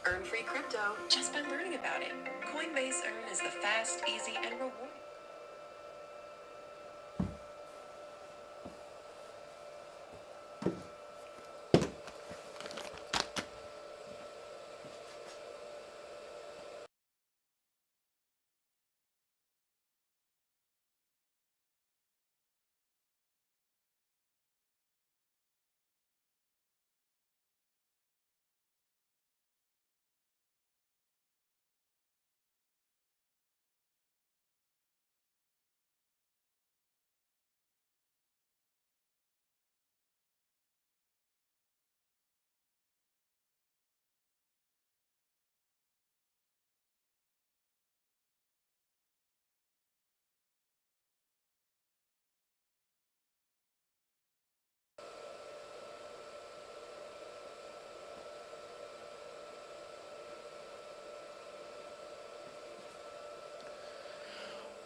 Earn free crypto just by learning about it. Coinbase Earn is the fast, easy, and rewarding.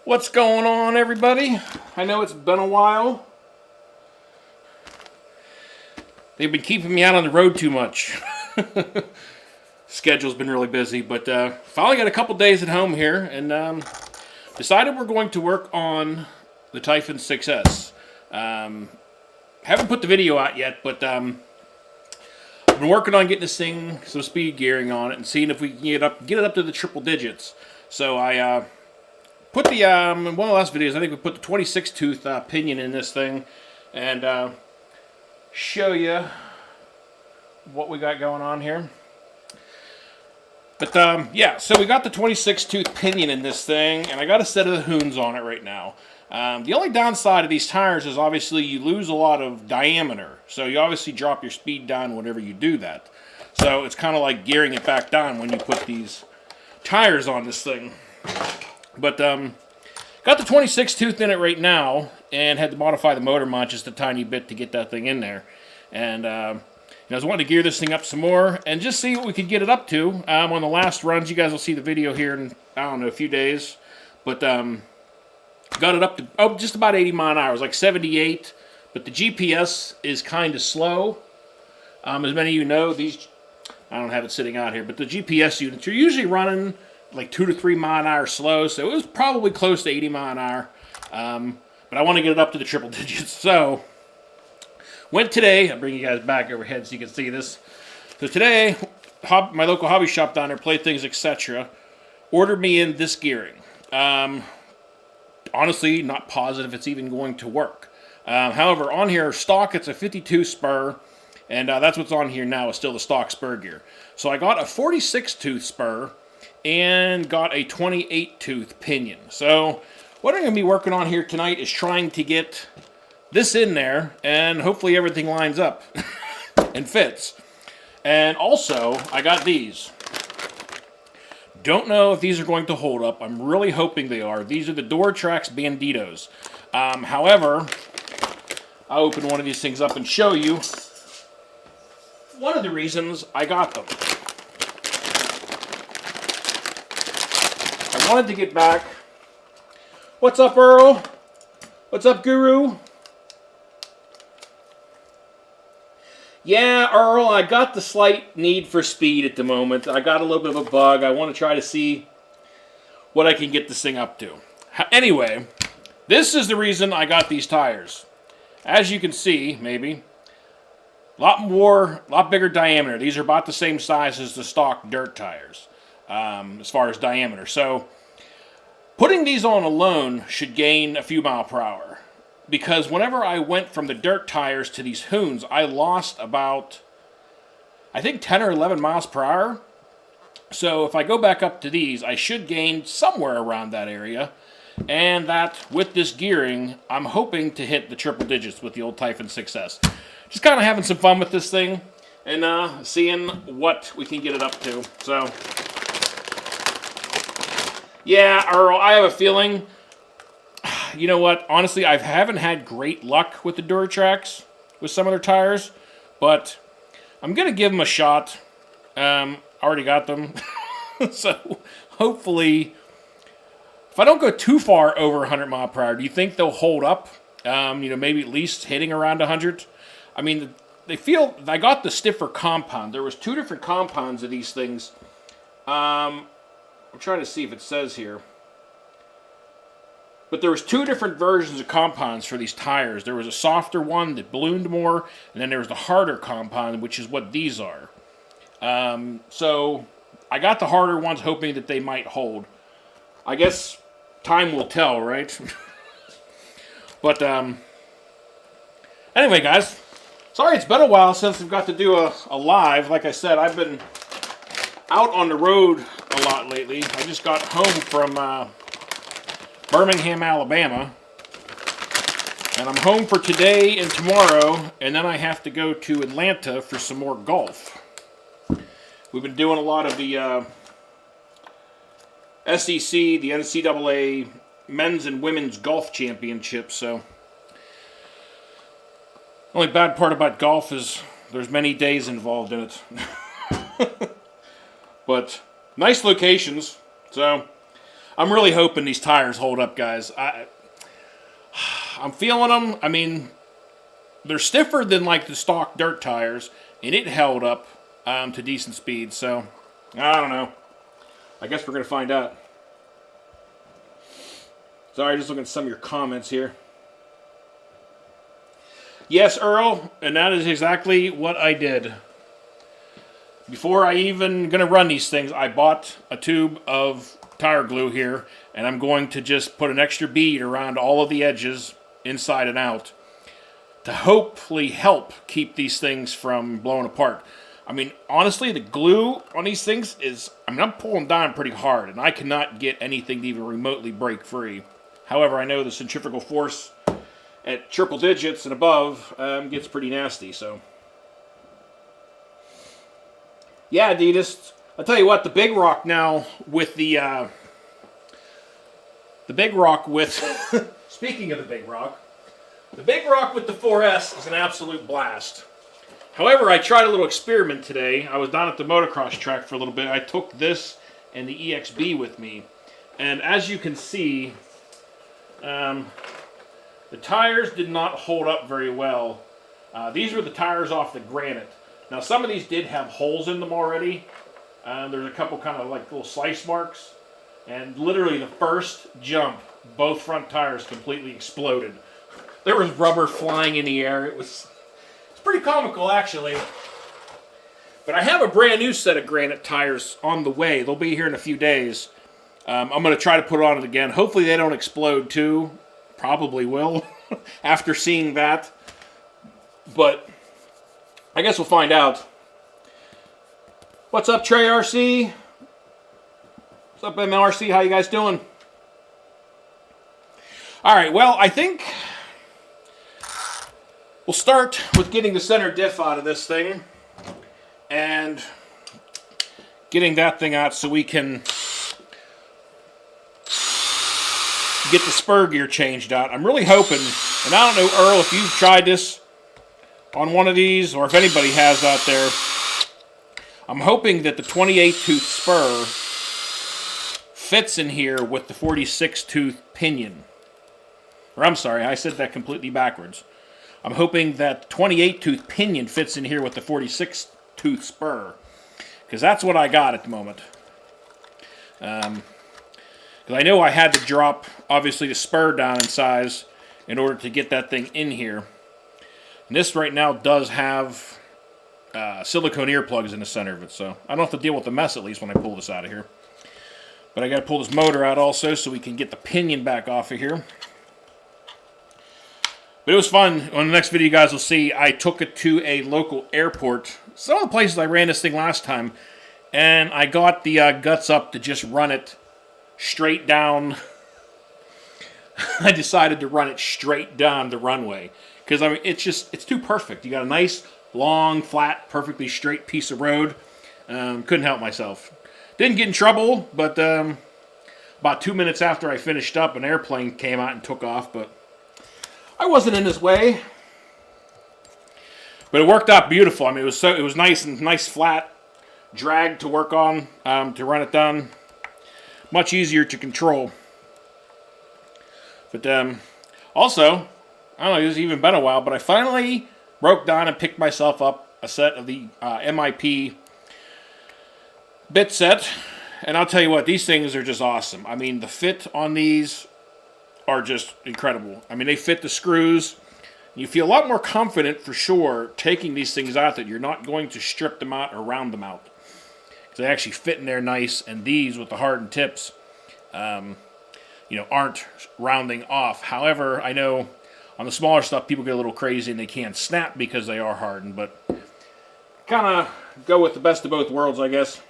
What's going on, everybody? I know it's been a while. They've been keeping me out on the road too much. Schedule's been really busy, but finally got a couple days at home here, and decided we're going to work on the Typhon 6S. Haven't put the video out yet, but I've been working on getting this thing some speed gearing on it and seeing if we can get it up to the triple digits. So I put the, in one of the last videos, I think we put the 26 tooth pinion in this thing, and show you what we got going on here. But yeah, so we got the 26 tooth pinion in this thing, and I got a set of the Hoons on it right now. The only downside of these tires is obviously you lose a lot of diameter, so you obviously drop your speed down whenever you do that. So it's kind of like gearing it back down when you put these tires on this thing. But got the 26 tooth in it right now, and had to modify the motor mod just a tiny bit to get that thing in there. And I was wanting to gear this thing up some more and just see what we could get it up to. On the last runs, you guys will see the video here in, I don't know, a few days. But got it up to just about 80 mile an hour. It was like 78, but the GPS is kind of slow. As many of you know, these, I don't have it sitting out here, but the GPS units are usually running like 2 to 3 mile an hour slow, so it was probably close to 80 mile an hour. But I want to get it up to the triple digits, so went today. I'll bring you guys back overhead so you can see this. So today, my local hobby shop down there, Play Things, etc., ordered me in this gearing. Honestly, not positive it's even going to work. However, on here, stock, it's a 52 spur, and that's what's on here now is still the stock spur gear. So I got a 46 tooth spur and got a 28 tooth pinion. So what I'm going to be working on here tonight is trying to get this in there, and hopefully everything lines up and fits. And also, I got these. Don't know if these are going to hold up. I'm really hoping they are. These are the Duratrax Banditos. However, I'll open one of these things up and show you one of the reasons I got them. I wanted to get back. What's up, Earl? What's up, Guru? Yeah, Earl, I got the slight need for speed at the moment. I got a little bit of a bug. I want to try to see what I can get this thing up to. Anyway, this is the reason I got these tires. As you can see, maybe, a lot bigger diameter. These are about the same size as the stock dirt tires, as far as diameter. So, putting these on alone should gain a few miles per hour. Because whenever I went from the dirt tires to these Hoons, I lost about, I think, 10 or 11 miles per hour. So if I go back up to these, I should gain somewhere around that area. And that, with this gearing, I'm hoping to hit the triple digits with the old Typhon 6S. Just kind of having some fun with this thing and seeing what we can get it up to. So, yeah, Earl, I have a feeling, you know what, honestly, I haven't had great luck with the Duratrax, with some of their tires, but I'm going to give them a shot. Already got them. So, hopefully, if I don't go too far over 100 mile per hour, do you think they'll hold up? Maybe at least hitting around 100. I mean, they feel, I got the stiffer compound. There was 2 different compounds of these things I'm trying to see if it says here. But there was 2 different versions of compounds for these tires. There was a softer one that ballooned more, and then there was the harder compound, which is what these are. So I got the harder ones hoping that they might hold. I guess time will tell, right? But anyway, guys, sorry it's been a while since I've got to do a live. Like I said, I've been out on the road a lot lately. I just got home from Birmingham, Alabama. And I'm home for today and tomorrow, and then I have to go to Atlanta for some more golf. We've been doing a lot of the SEC, the NCAA men's and women's golf championships, so the only bad part about golf is there's many days involved in it. But nice locations, so I'm really hoping these tires hold up, guys. I'm feeling them. I mean, they're stiffer than like the stock dirt tires, and it held up to decent speed, so I don't know. I guess we're going to find out. Sorry, just looking at some of your comments here. Yes, Earl, and that is exactly what I did. Before I even going to run these things, I bought a tube of tire glue here, and I'm going to just put an extra bead around all of the edges, inside and out, to hopefully help keep these things from blowing apart. I mean, honestly, the glue on these things is, I'm pulling down pretty hard, and I cannot get anything to even remotely break free. However, I know the centrifugal force at triple digits and above gets pretty nasty, so. Yeah, Adidas. I'll tell you what, the Big Rock now with the Big Rock with, speaking of the Big Rock with the 4S is an absolute blast. However, I tried a little experiment today. I was down at the motocross track for a little bit. I took this and the EXB with me. And as you can see, the tires did not hold up very well. These were the tires off the Granite. Now, some of these did have holes in them already. There's a couple kind of like little slice marks. And literally the first jump, both front tires completely exploded. There was rubber flying in the air. It's pretty comical, actually. But I have a brand new set of Granite tires on the way. They'll be here in a few days. I'm going to try to put it on it again. Hopefully they don't explode too. Probably will after seeing that. But I guess we'll find out. What's up, Trey RC? What's up, MLRC? How you guys doing? All right, well, I think we'll start with getting the center diff out of this thing and getting that thing out so we can get the spur gear changed out. I'm really hoping, and I don't know, Earl, if you've tried this on one of these or if anybody has out there, I'm hoping that the 28-tooth spur fits in here with the 46-tooth pinion. Or I'm sorry, I said that completely backwards. I'm hoping that 28-tooth pinion fits in here with the 46-tooth spur. Because that's what I got at the moment. Because I know I had to drop, obviously, the spur down in size in order to get that thing in here. And this right now does have silicone earplugs in the center of it. So I don't have to deal with the mess, at least, when I pull this out of here. But I got to pull this motor out also so we can get the pinion back off of here. But it was fun. On the next video, you guys will see, I took it to a local airport. Some of the places I ran this thing last time. And I got the guts up to just run it straight down. I decided to run it straight down the runway. Because, I mean, it's too perfect. You got a nice, long, flat, perfectly straight piece of road. Couldn't help myself. Didn't get in trouble, but about 2 minutes after I finished up, an airplane came out and took off, but I wasn't in his way. But it worked out beautiful. I mean, it was nice flat drag to work on, to run it down. Much easier to control. But also, I don't know, it's even been a while, but I finally broke down and picked myself up a set of the MIP bit set. And I'll tell you what, these things are just awesome. I mean, the fit on these are just incredible. I mean, they fit the screws. You feel a lot more confident for sure taking these things out that you're not going to strip them out or round them out. Because they actually fit in there nice, and these with the hardened tips, aren't rounding off. However, I know on the smaller stuff people get a little crazy and they can't snap because they are hardened, but kind of go with the best of both worlds, I guess.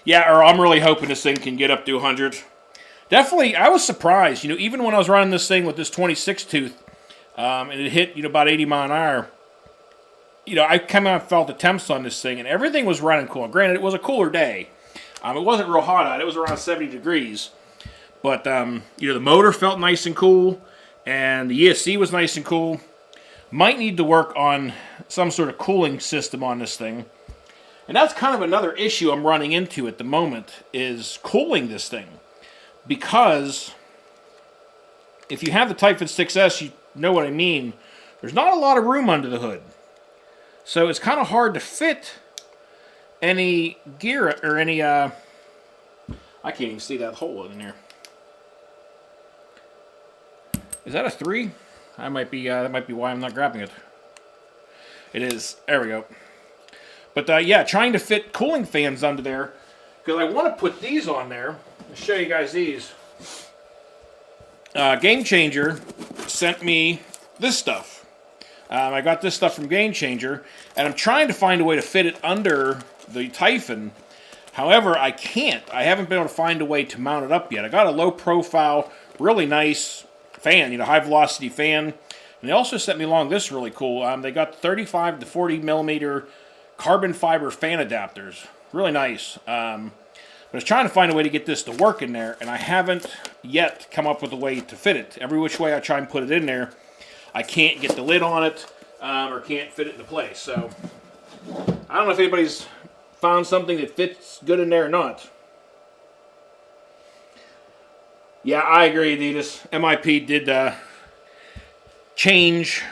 Yeah, or I'm really hoping this thing can get up to 100. Definitely, I was surprised. Even when I was running this thing with this 26 tooth, and it hit about 80 mile an hour, I come out and felt the temps on this thing, and everything was running cool. Granted, it was a cooler day. It wasn't real hot out. It was around 70 degrees. But, the motor felt nice and cool, and the ESC was nice and cool. Might need to work on some sort of cooling system on this thing. And that's kind of another issue I'm running into at the moment, is cooling this thing. Because if you have the Typhon 6S, you know what I mean. There's not a lot of room under the hood. So it's kind of hard to fit any gear or any, I can't even see that hole in there. Is that a 3? That might be why I'm not grabbing it. It is. There we go. But yeah, trying to fit cooling fans under there, because I want to put these on there. I'll show you guys these. Game Changer sent me this stuff. I got this stuff from Game Changer, and I'm trying to find a way to fit it under the Typhon. However, I can't. I haven't been able to find a way to mount it up yet. I got a low profile, really nice fan, high velocity fan. And they also sent me along this really cool. They got 35 to 40 millimeter carbon fiber fan adapters. Really nice. But I was trying to find a way to get this to work in there, and I haven't yet come up with a way to fit it. Every which way I try and put it in there, I can't get the lid on it, or can't fit it into place. So, I don't know if anybody's found something that fits good in there or not. Yeah, I agree, Adidas. MIP did change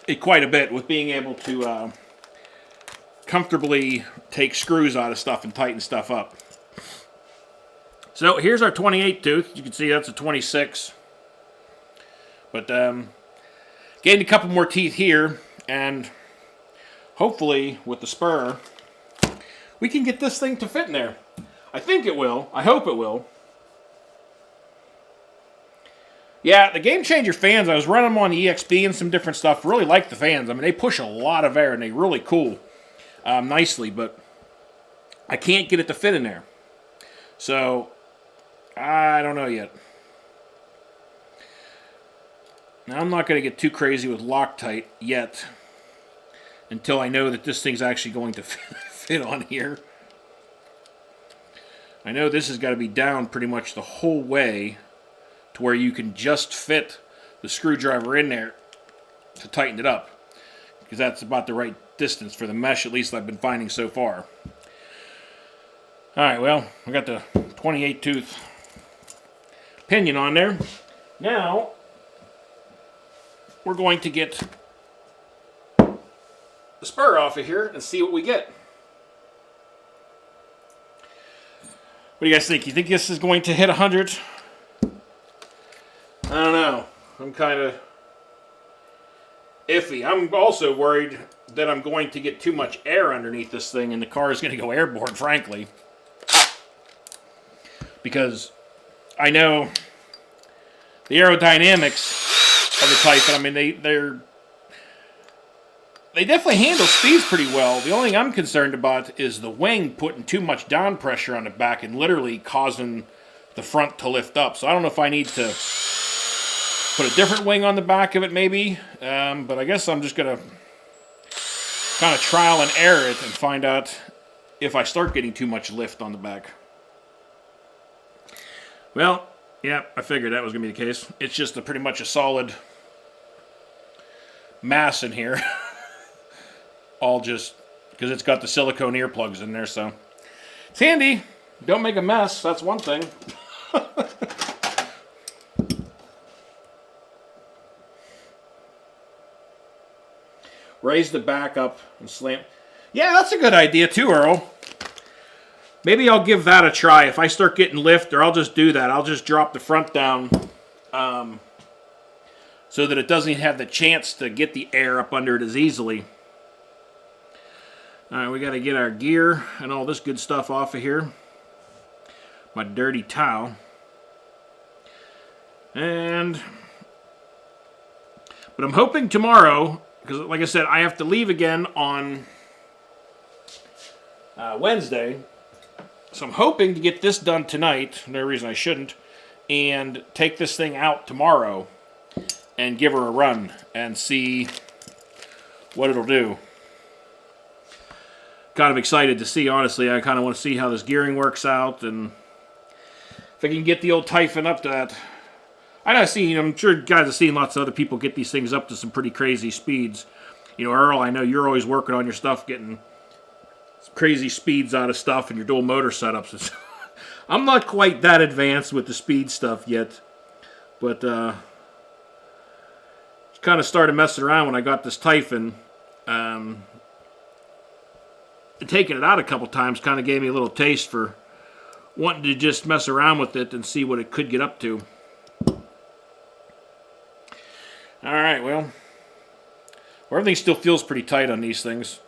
it quite a bit with being able to comfortably take screws out of stuff and tighten stuff up. So here's our 28 tooth. You can see that's a 26. But gained a couple more teeth here, and hopefully with the spur, we can get this thing to fit in there. I think it will. I hope it will. Yeah, the Game Changer fans, I was running them on the EXP and some different stuff. Really like the fans. I mean, they push a lot of air, and they really cool nicely, but I can't get it to fit in there. So, I don't know yet. Now, I'm not going to get too crazy with Loctite yet until I know that this thing's actually going to fit on here. I know this has got to be down pretty much the whole way to where you can just fit the screwdriver in there to tighten it up, because that's about the right distance for the mesh, at least I've been finding so far. Alright, well, I got the 28 tooth pinion on there. Now, we're going to get the spur off of here and see what we get. What do you guys think? You think this is going to hit 100? I don't know. I'm kind of iffy. I'm also worried that I'm going to get too much air underneath this thing and the car is going to go airborne, frankly. Because I know the aerodynamics of the Typhon, I mean, they definitely handle speeds pretty well. The only thing I'm concerned about is the wing putting too much down pressure on the back and literally causing the front to lift up. So I don't know if I need to put a different wing on the back of it maybe. But I guess I'm just going to kind of trial and error it and find out if I start getting too much lift on the back. Well, yeah, I figured that was going to be the case. It's just pretty much a solid mass in here. All just because it's got the silicone earplugs in there, so it's handy. Don't make a mess, that's one thing. raise the back up and slam. Yeah, that's a good idea too, Earl. Maybe I'll give that a try. If I start getting lift, or I'll just do that. I'll just drop the front down so that it doesn't have the chance to get the air up under it as easily. All right, we got to get our gear and all this good stuff off of here. My dirty towel. But I'm hoping tomorrow, because like I said, I have to leave again on Wednesday. So I'm hoping to get this done tonight, no reason I shouldn't, and take this thing out tomorrow and give her a run and see what it'll do. Kind of excited to see, honestly. I kind of want to see how this gearing works out, and if I can get the old Typhon up to that. I'm sure you guys have seen lots of other people get these things up to some pretty crazy speeds. You know, Earl, I know you're always working on your stuff, getting crazy speeds out of stuff and your dual motor setups. I'm not quite that advanced with the speed stuff yet, but kind of started messing around when I got this Typhon. Taking it out a couple times kind of gave me a little taste for wanting to just mess around with it and see what it could get up to. Alright, well, everything still feels pretty tight on these things.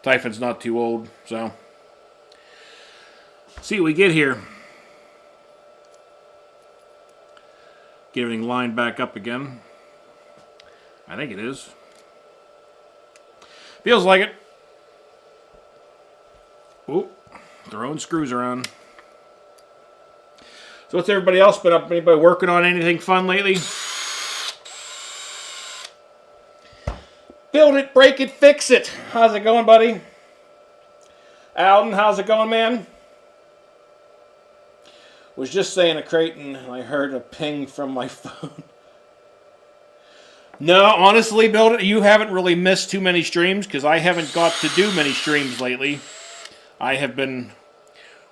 Typhon's not too old, so see what we get here. Get everything lined back up again. I think it is. Feels like it. Oop, throwing screws around. So what's everybody else been up? Anybody working on anything fun lately? Build it, break it, fix it. How's it going, buddy? Alden, how's it going, man? Was just saying to Creighton, I heard a ping from my phone. No, honestly, Build It, you haven't really missed too many streams because I haven't got to do many streams lately. I have been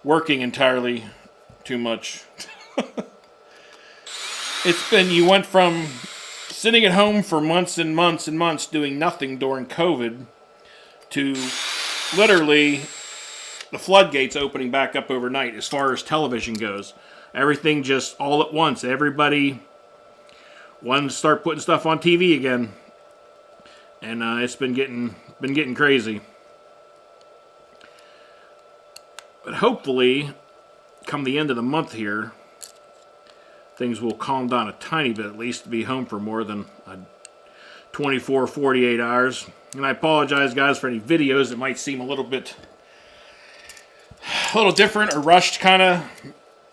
working entirely too much. You went from sitting at home for months and months and months doing nothing during COVID to literally the floodgates opening back up overnight as far as television goes. Everything just all at once. Everybody wanted to start putting stuff on TV again. And it's been getting crazy. But hopefully, come the end of the month here, things will calm down a tiny bit, at least to be home for more than 24, 48 hours. And I apologize, guys, for any videos that might seem a little different or rushed kind of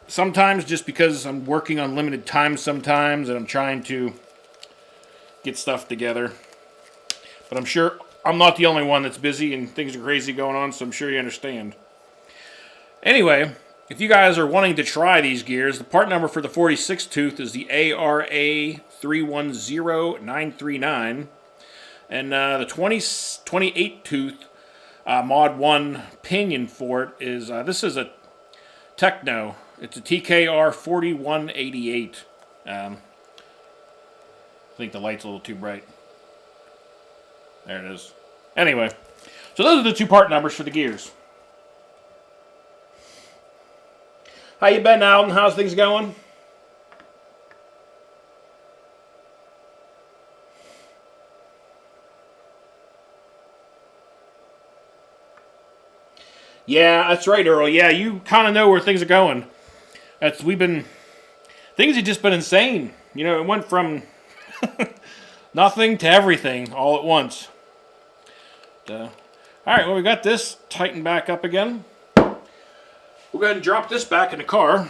sometimes, just because I'm working on limited time sometimes and I'm trying to get stuff together. But I'm sure I'm not the only one that's busy and things are crazy going on, so I'm sure you understand. Anyway, if you guys are wanting to try these gears, the part number for the 46 tooth is the ARA 310939. And the 28 tooth Mod 1 pinion for it is, this is a Techno. It's a TKR 4188. I think the light's a little too bright. There it is. Anyway, so those are the two part numbers for the gears. How you been, Alden? How's things going? Yeah, that's right, Earl. Yeah, you kind of know where things are going. Things have just been insane. You know, it went from nothing to everything all at once. All right, well, we got this tightened back up again. We'll go ahead and drop this back in the car.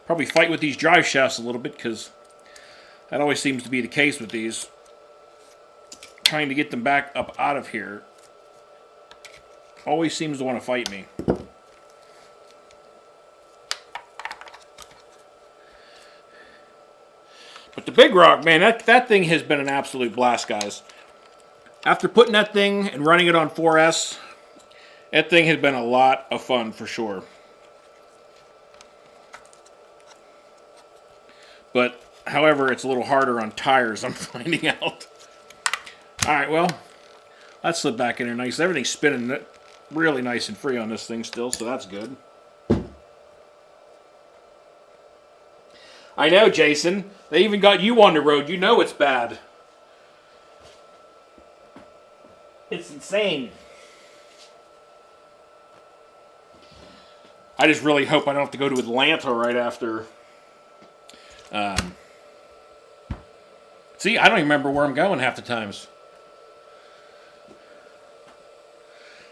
Probably fight with these drive shafts a little bit because that always seems to be the case with these. Trying to get them back up out of here always seems to want to fight me. But the Big Rock, man, that thing has been an absolute blast, guys. After putting that thing and running it on 4S, that thing has been a lot of fun for sure. But, however, it's a little harder on tires, I'm finding out. All right, well, that slid back in there nice. Everything's spinning really nice and free on this thing still, so that's good. I know, Jason. They even got you on the road. You know it's bad. It's insane. I just really hope I don't have to go to Atlanta right after. See, I don't even remember where I'm going half the times.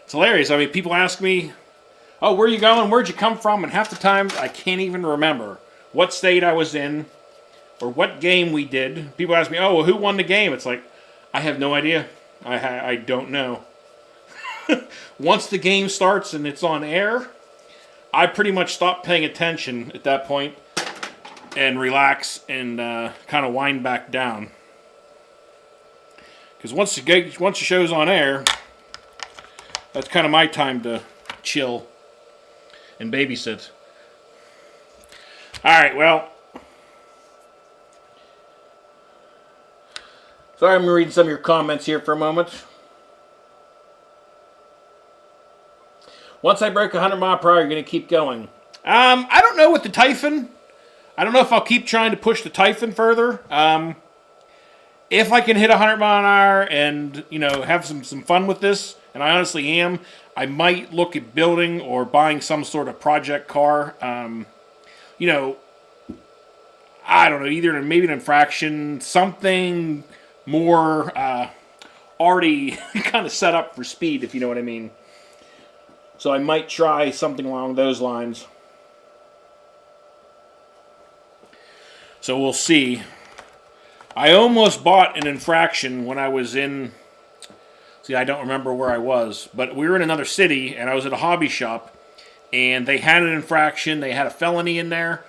It's hilarious. I mean, people ask me, oh, where are you going? Where'd you come from? And half the time, I can't even remember what state I was in or what game we did. People ask me, oh, well, who won the game? It's like, I have no idea. I don't know. Once the game starts and it's on air, I pretty much stop paying attention at that point and relax and kind of wind back down. Because once the show's on air, that's kind of my time to chill and babysit. All right, well. Sorry, I'm reading some of your comments here for a moment. Once I break 100 mile per hour, you're going to keep going. I don't know with the Typhon. I don't know if I'll keep trying to push the Typhon further. If I can hit 100 mile an hour and, you know, have some fun with this, and I honestly am, I might look at building or buying some sort of project car. You know, I don't know, either maybe an infraction, something more already kind of set up for speed, if you know what I mean. So I might try something along those lines. So we'll see. I almost bought an infraction when I was in... See, I don't remember where I was. But we were in another city, and I was at a hobby shop. And they had an infraction. They had a felony in there.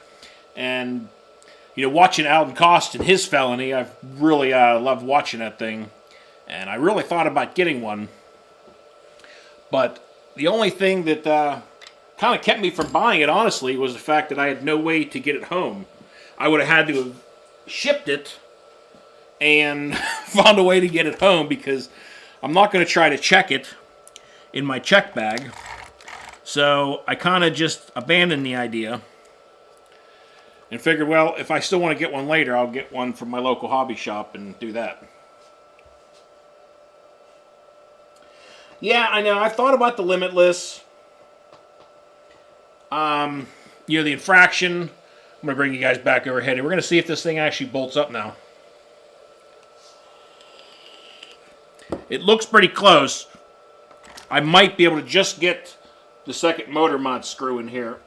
And, you know, watching Alden Cost and his felony, I've really loved watching that thing. And I really thought about getting one. But the only thing that kind of kept me from buying it, honestly, was the fact that I had no way to get it home. I would have had to have shipped it and found a way to get it home because I'm not going to try to check it in my check bag. So I kind of just abandoned the idea and figured, well, if I still want to get one later, I'll get one from my local hobby shop and do that. Yeah, I know. I've thought about the Limitless. You know, the infraction. I'm going to bring you guys back overhead. And we're going to see if this thing actually bolts up now. It looks pretty close. I might be able to just get the second motor mount screw in here.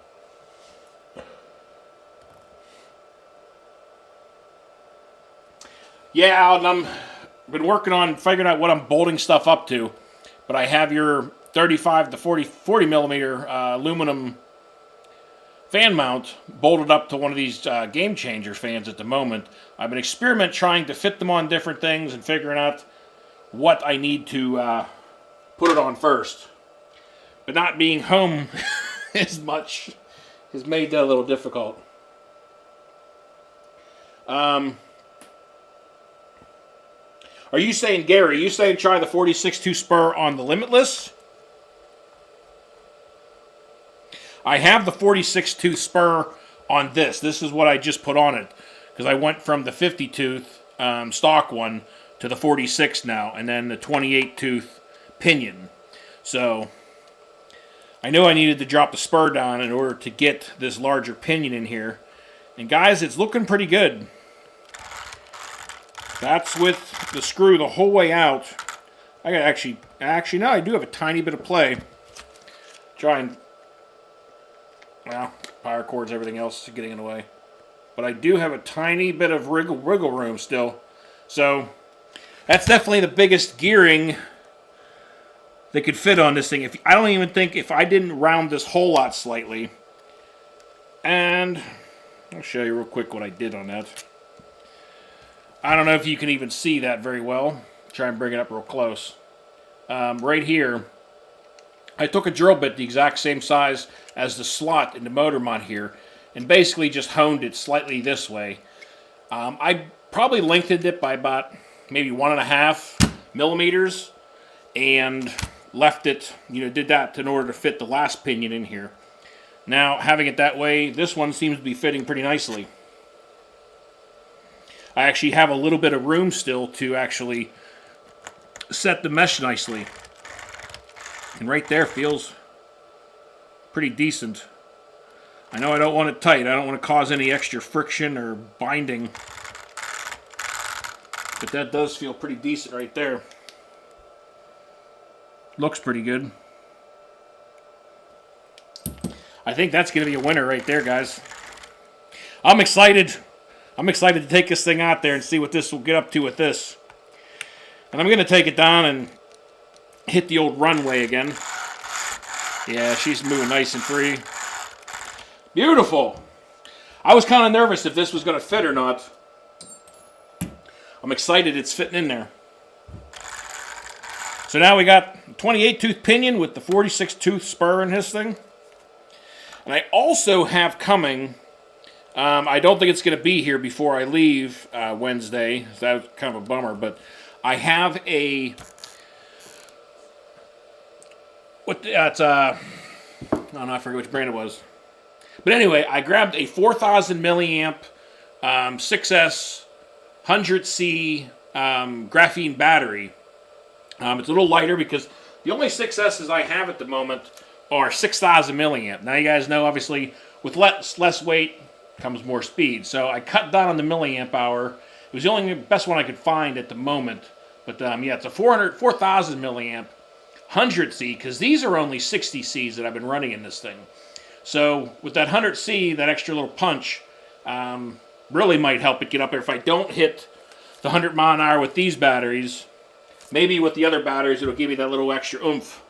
Yeah, Alan, I've been working on figuring out what I'm bolting stuff up to. But I have your 35 to 40 millimeter aluminum fan mount bolted up to one of these Game Changers fans at the moment. I've been experimenting trying to fit them on different things and figuring out what I need to put it on first. But not being home as much has made that a little difficult. Are you saying, Gary, are you saying try the 46.2 spur on the Limitless? I have the 46.2 spur on this. This is what I just put on it. Because I went from the 50 tooth stock one to the 46 now. And then the 28 tooth pinion. So I knew I needed to drop the spur down in order to get this larger pinion in here. And guys, it's looking pretty good. That's with the screw the whole way out. I got actually, no, I do have a tiny bit of play. Try and, well, power cords, everything else is getting in the way. But I do have a tiny bit of wiggle room still. So, that's definitely the biggest gearing that could fit on this thing. I don't even think, if I didn't round this hole out slightly, and I'll show you real quick what I did on that. I don't know if you can even see that very well. Try and bring it up real close. Right here, I took a drill bit the exact same size as the slot in the motor mount here, and basically just honed it slightly this way. I probably lengthened it by about maybe 1.5, millimeters and left it, did that in order to fit the last pinion in here. Now, having it that way, this one seems to be fitting pretty nicely. I actually have a little bit of room still to actually set the mesh nicely. And right there feels pretty decent. I know I don't want it tight. I don't want to cause any extra friction or binding. But that does feel pretty decent right there. Looks pretty good. I think that's going to be a winner right there, guys. I'm excited. I'm excited to take this thing out there and see what this will get up to with this. And I'm going to take it down and hit the old runway again. Yeah, she's moving nice and free. Beautiful. I was kind of nervous if this was going to fit or not. I'm excited it's fitting in there. So now we got 28 tooth pinion with the 46 tooth spur in this thing. And I also have coming, I don't think it's going to be here before I leave Wednesday. So that was kind of a bummer, but I have a, I forget which brand it was. But anyway, I grabbed a 4,000 milliamp 6S 100C graphene battery. It's a little lighter because the only 6S's I have at the moment are 6,000 milliamp. Now you guys know, obviously, with less weight comes more speed. So I cut down on the milliamp hour. It was the only best one I could find at the moment. But yeah, it's a 4,000 milliamp 100C, because these are only 60Cs that I've been running in this thing. So with that 100C, that extra little punch really might help it get up there. If I don't hit the 100 mile an hour with these batteries, maybe with the other batteries it'll give me that little extra oomph.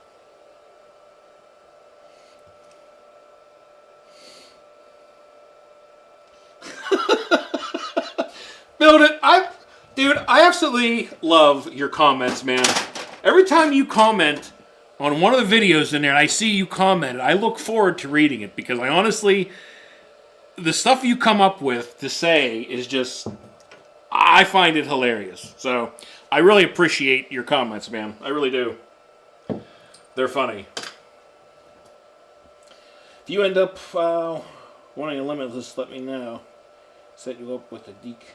Build it. Dude, I absolutely love your comments, man. Every time you comment on one of the videos in there and I see you comment, I look forward to reading it, because I honestly, the stuff you come up with to say is just, I find it hilarious. So I really appreciate your comments, man. I really do. They're funny. If you end up wanting a limitless, let me know. Set you up with a deke.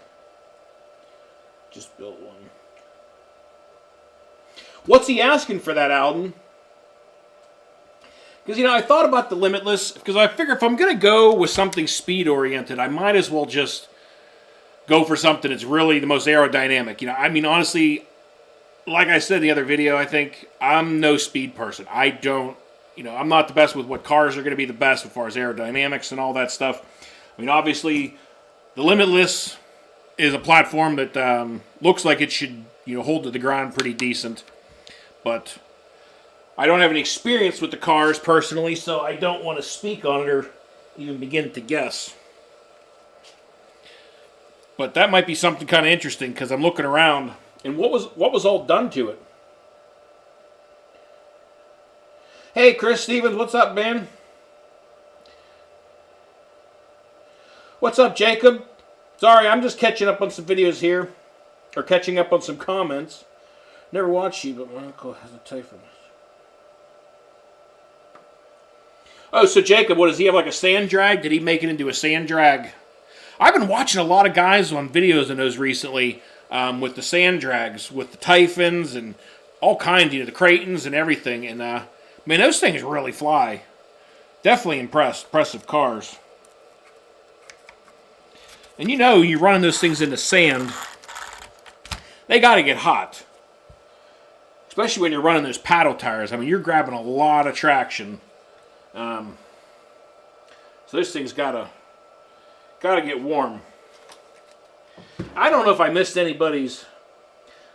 Just built one. What's he asking for that, Alden? Because, I thought about the limitless, because I figure if I'm going to go with something speed-oriented, I might as well just go for something that's really the most aerodynamic. I mean, honestly, like I said in the other video, I think I'm no speed person. I don't, I'm not the best with what cars are going to be the best as far as aerodynamics and all that stuff. I mean, obviously, the limitless is a platform that looks like it should, hold to the ground pretty decent. But I don't have any experience with the cars personally, so I don't want to speak on it or even begin to guess. But that might be something kind of interesting, because I'm looking around, and what was all done to it? Hey, Chris Stevens, what's up, man? What's up, Jacob? Sorry, I'm just catching up on some videos here, or catching up on some comments. Never watched you, but my uncle has a Typhon. Oh, so Jacob, what does he have, like a sand drag? Did he make it into a sand drag? I've been watching a lot of guys on videos in those recently with the sand drags, with the Typhons and all kinds, the Cratons and everything. And, man, those things really fly. Definitely impressive cars. And you're running those things in the sand, they got to get hot. Especially when you're running those paddle tires. I mean, you're grabbing a lot of traction. So this thing's gotta get warm. I don't know if I missed anybody's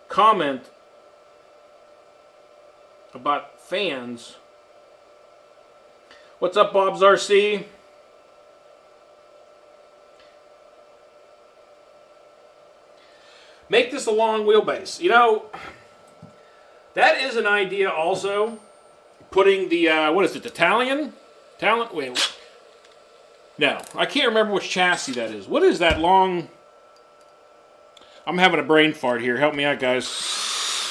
comment about fans. What's up, Bob's RC? Make this a long wheelbase. That is an idea also. Putting the, what is it, the Talon? Wait. No, I can't remember which chassis that is. What is that long? I'm having a brain fart here. Help me out, guys.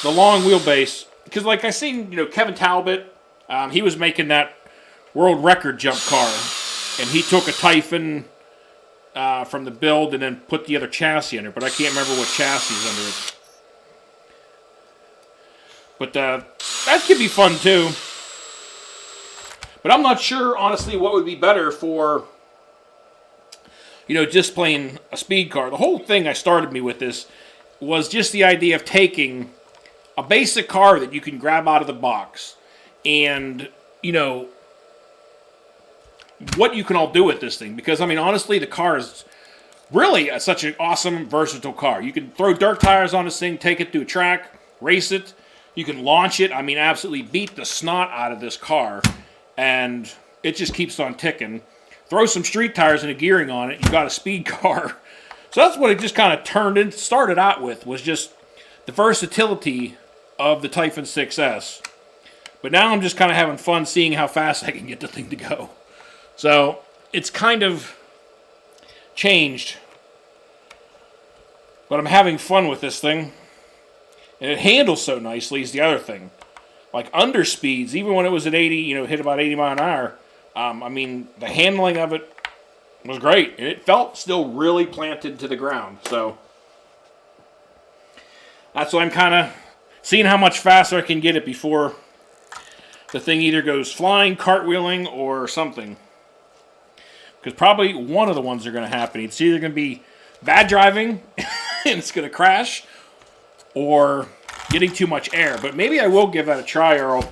the long wheelbase, because like I seen, Kevin Talbot, he was making that world record jump car, and he took a Typhon from the build and then put the other chassis under, but I can't remember what chassis is under it. But that could be fun too. But I'm not sure, honestly, what would be better for, just playing a speed car. The whole thing I started me with this was just the idea of taking a basic car that you can grab out of the box and, what you can all do with this thing. Because, honestly, the car is really such an awesome, versatile car. You can throw dirt tires on this thing, take it to a track, race it. You can launch it. Absolutely beat the snot out of this car. And it just keeps on ticking. Throw some street tires and a gearing on it, you got a speed car. So that's what it just kind of started out with, was just the versatility of the Typhon 6S. But now I'm just kind of having fun seeing how fast I can get the thing to go. So it's kind of changed. But I'm having fun with this thing. And it handles so nicely is the other thing. Like under speeds, even when it was at 80, hit about 80 mile an hour, the handling of it was great. And it felt still really planted to the ground. So that's why I'm kind of seeing how much faster I can get it before the thing either goes flying, cartwheeling, or something. Because probably one of the ones are going to happen. It's either going to be bad driving and it's going to crash, or getting too much air. But maybe I will give that a try, Earl,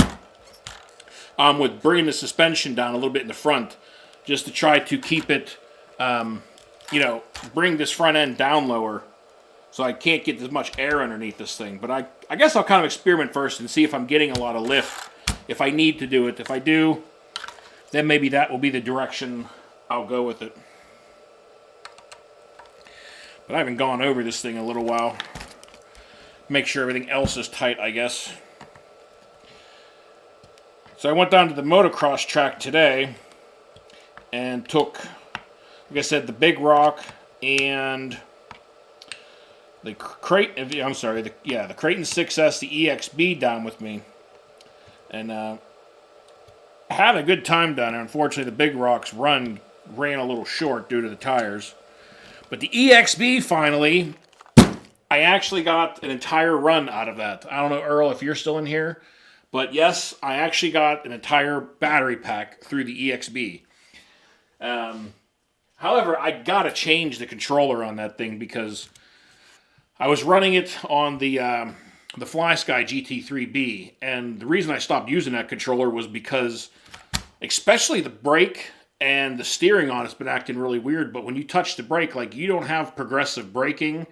with bringing the suspension down a little bit in the front, just to try to keep it, bring this front end down lower so I can't get as much air underneath this thing. But I guess I'll kind of experiment first and see if I'm getting a lot of lift, if I need to do it. If I do, then maybe that will be the direction I'll go with it. But I haven't gone over this thing in a little while. Make sure everything else is tight, I guess. So I went down to the motocross track today and took, like I said, the Big Rock and the Creighton, the Creighton 6S, the EXB down with me. And had a good time down there. Unfortunately, the Big Rock's ran a little short due to the tires. But the EXB finally, I actually got an entire run out of that. I don't know, Earl, if you're still in here. But yes, I actually got an entire battery pack through the EXB. However, I got to change the controller on that thing because I was running it on the FlySky GT3B. And the reason I stopped using that controller was because especially the brake and the steering on it's been acting really weird. But when you touch the brake, like you don't have progressive braking.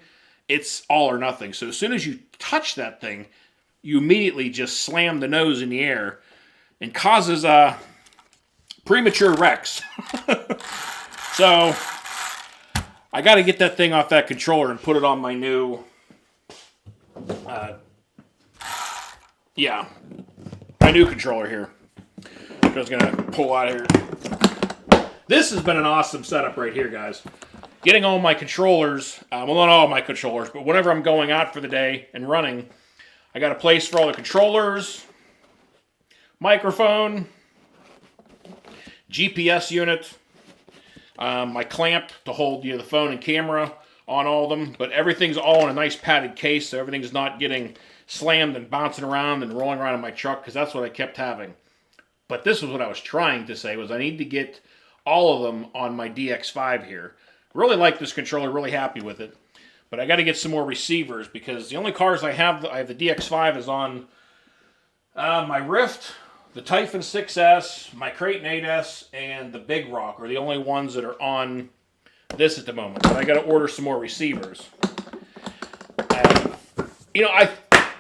It's all or nothing. So as soon as you touch that thing, you immediately just slam the nose in the air and causes premature wrecks. So I got to get that thing off that controller and put it on my new, my new controller here. I was going to pull out of here. This has been an awesome setup right here, guys. Getting all my controllers, well, not all my controllers, but whenever I'm going out for the day and running, I got a place for all the controllers, microphone, GPS unit, my clamp to hold the phone and camera on all of them, but everything's all in a nice padded case, so everything's not getting slammed and bouncing around and rolling around in my truck, because that's what I kept having. But this was what I was trying to say, was I need to get all of them on my DX5 here. Really like this controller, really happy with it. But I got to get some more receivers, because the only cars I have the DX5 is on my Rift, the Typhon 6S, my Creighton 8S, and the Big Rock are the only ones that are on this at the moment. But I got to order some more receivers. I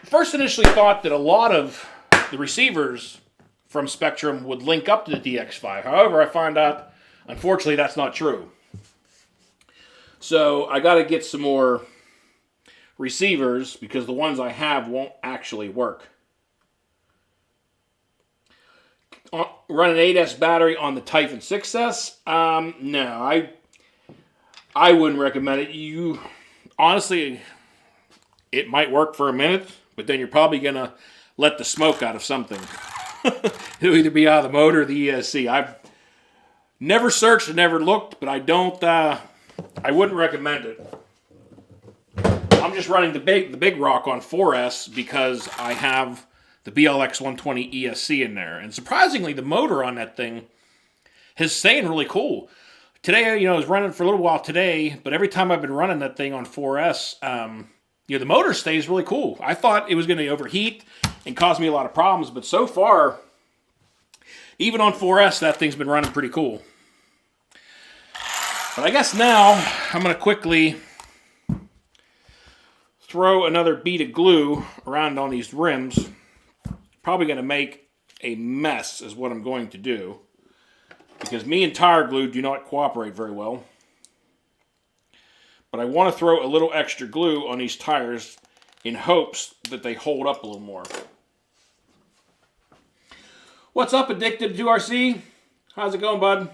first initially thought that a lot of the receivers from Spectrum would link up to the DX5. However, I found out, unfortunately, that's not true. So I got to get some more receivers because the ones I have won't actually work. Run an 8S battery on the Typhon 6S? No, I wouldn't recommend it. Honestly, it might work for a minute, but then you're probably going to let the smoke out of something. It'll either be out of the motor or the ESC. I've never searched and never looked, but I wouldn't recommend it. I'm just running the big rock on 4S because I have the BLX 120 ESC in there. And surprisingly, the motor on that thing is staying really cool. Today, I was running for a little while today, but every time I've been running that thing on 4S, the motor stays really cool. I thought it was going to overheat and cause me a lot of problems, but so far, even on 4S, that thing's been running pretty cool. But I guess now, I'm going to quickly throw another bead of glue around on these rims. Probably going to make a mess is what I'm going to do, because me and tire glue do not cooperate very well. But I want to throw a little extra glue on these tires in hopes that they hold up a little more. What's up, Addicted to RC? How's it going, bud?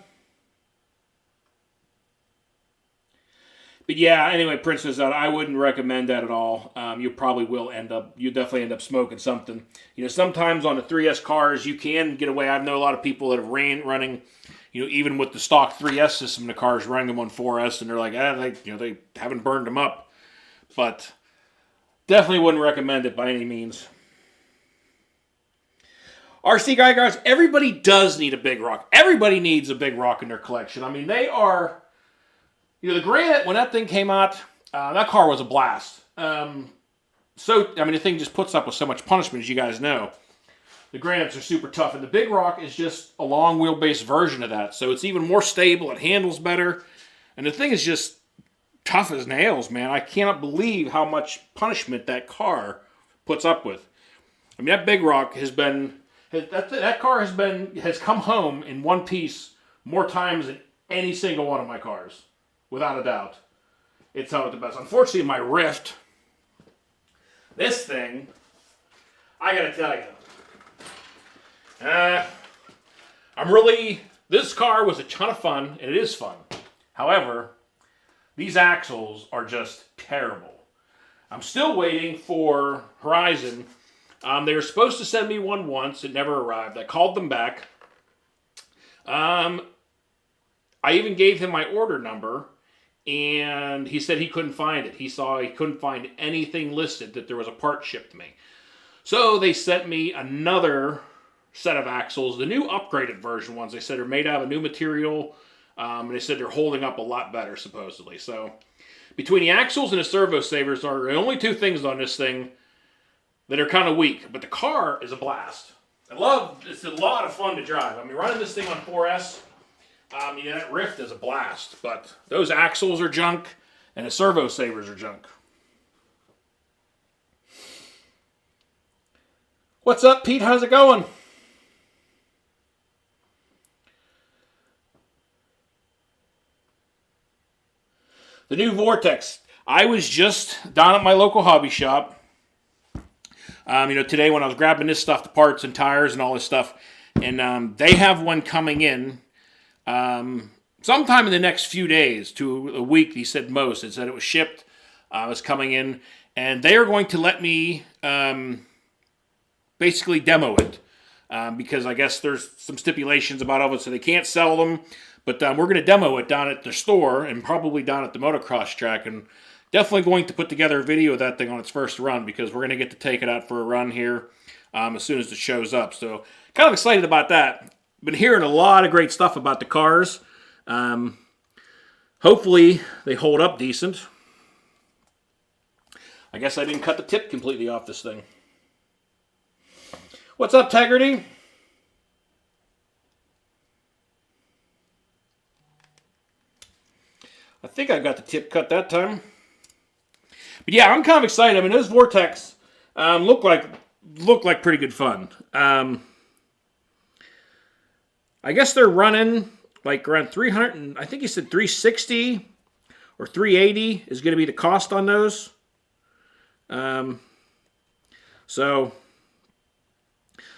But yeah, anyway, Princess, I wouldn't recommend that at all. You definitely end up smoking something. Sometimes on the 3S cars, you can get away. I know a lot of people that have running, even with the stock 3S system, the cars running them on 4S, and they're like, they haven't burned them up. But definitely wouldn't recommend it by any means. RC guys, everybody does need a big rock. Everybody needs a big rock in their collection. I mean, they are... the Granite, when that thing came out, that car was a blast. The thing just puts up with so much punishment, as you guys know. The Granites are super tough, and the Big Rock is just a long wheelbase version of that. So it's even more stable, it handles better, and the thing is just tough as nails, man. I cannot believe how much punishment that car puts up with. I mean, that Big Rock has come home in one piece more times than any single one of my cars. Without a doubt. It's held at the best. Unfortunately, my Rift, this thing, I gotta tell you, this car was a ton of fun, and it is fun. However, these axles are just terrible. I'm still waiting for Horizon. They were supposed to send me one once. It never arrived. I called them back. I even gave him my order number. And he said he couldn't find it. He couldn't find anything listed that there was a part shipped to me. So they sent me another set of axles, the new upgraded version ones. They said are made out of a new material, and they said they're holding up a lot better, supposedly. So between the axles and the servo savers are the only two things on this thing that are kind of weak. But the car is a blast. It's a lot of fun to drive. I mean, running this thing on 4S, that Rift is a blast, but those axles are junk, and the servo savers are junk. What's up, Pete? How's it going? The new Vortex. I was just down at my local hobby shop. Today when I was grabbing this stuff, the parts and tires and all this stuff, and they have one coming in. Sometime in the next few days to a week, he said most. It said it was shipped, it was coming in, and they are going to let me basically demo it because I guess there's some stipulations about it, so they can't sell them, but we're going to demo it down at the store and probably down at the motocross track, and definitely going to put together a video of that thing on its first run because we're going to get to take it out for a run here as soon as it shows up. So kind of excited about that. Been hearing a lot of great stuff about the cars. Hopefully they hold up decent. I guess I didn't cut the tip completely off this thing. What's up, Tegrity? I think I got the tip cut that time. But yeah, I'm kind of excited. I mean, those Vortex look like pretty good fun. I guess they're running like around 300, and I think he said 360 or 380 is going to be the cost on those. So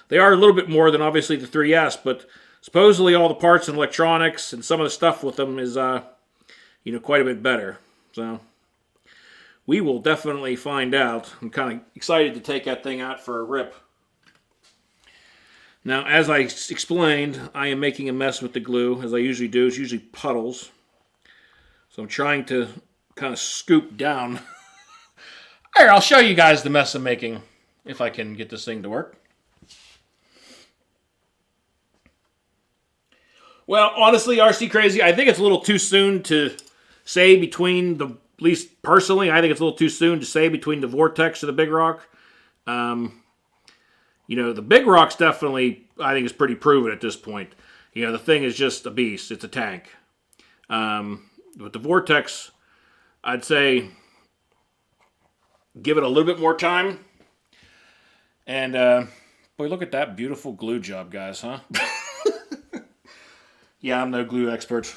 they are a little bit more than obviously the 3S, but supposedly all the parts and electronics and some of the stuff with them is quite a bit better. So We will definitely find out. I'm kind of excited to take that thing out for a rip. Now, as I explained, I am making a mess with the glue, as I usually do. It's usually puddles. So I'm trying to kind of scoop down. Here, I'll show you guys the mess I'm making, if I can get this thing to work. Well, honestly, RC Crazy, I think it's a little too soon to say between the, at least personally, I think it's a little too soon to say between the Vortex or the Big Rock. You know, the Big Rock's definitely, I think, is pretty proven at this point. You know, the thing is just a beast. It's a tank. With the Vortex, I'd say give it a little bit more time. And, boy, look at that beautiful glue job, guys, huh? Yeah, I'm no glue expert.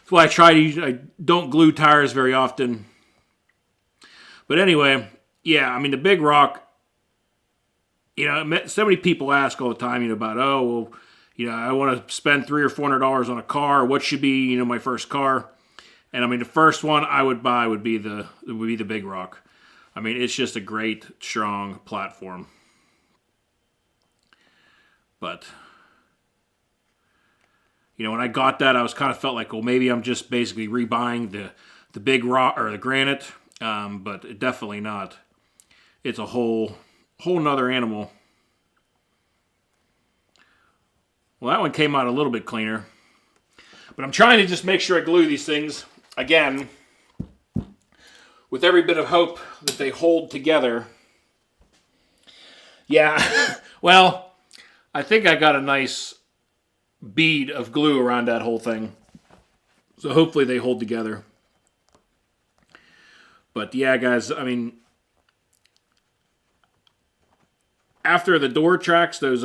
That's why I don't glue tires very often. But anyway, yeah, I mean, the Big Rock, you know, so many people ask all the time, you know, about, oh, well, you know, I want to spend $300 or $400 on a car. What should be, you know, my first car? And I mean, the first one I would buy would be the Big Rock. I mean, it's just a great, strong platform. But, you know, when I got that, I was kind of felt like, well, maybe I'm just basically rebuying the Big Rock or the Granite, but definitely not. It's a whole nother animal. Well, that one came out a little bit cleaner. But I'm trying to just make sure I glue these things, again, with every bit of hope that they hold together. Yeah, well, I think I got a nice bead of glue around that whole thing. So hopefully they hold together. But yeah, guys, I mean, after the door tracks, those,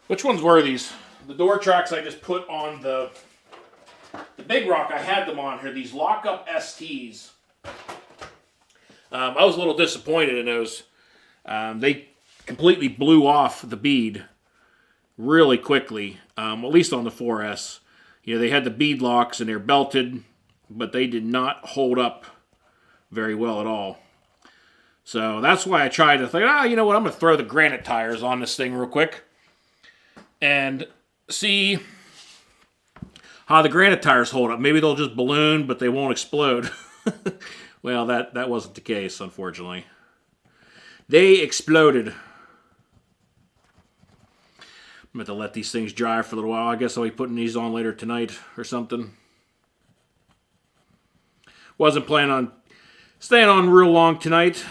which ones were these? The door tracks I just put on the Big Rock, I had them on here, these lock-up STs. I was a little disappointed in those. They completely blew off the bead really quickly, at least on the 4S. You know, they had the bead locks and they're belted, but they did not hold up very well at all. So that's why I tried to think, you know what, I'm going to throw the Granite Tires on this thing real quick and see how the Granite Tires hold up. Maybe they'll just balloon, but they won't explode. Well, that wasn't the case, unfortunately. They exploded. I'm going to let these things dry for a little while. I guess I'll be putting these on later tonight or something. Wasn't planning on staying on real long tonight.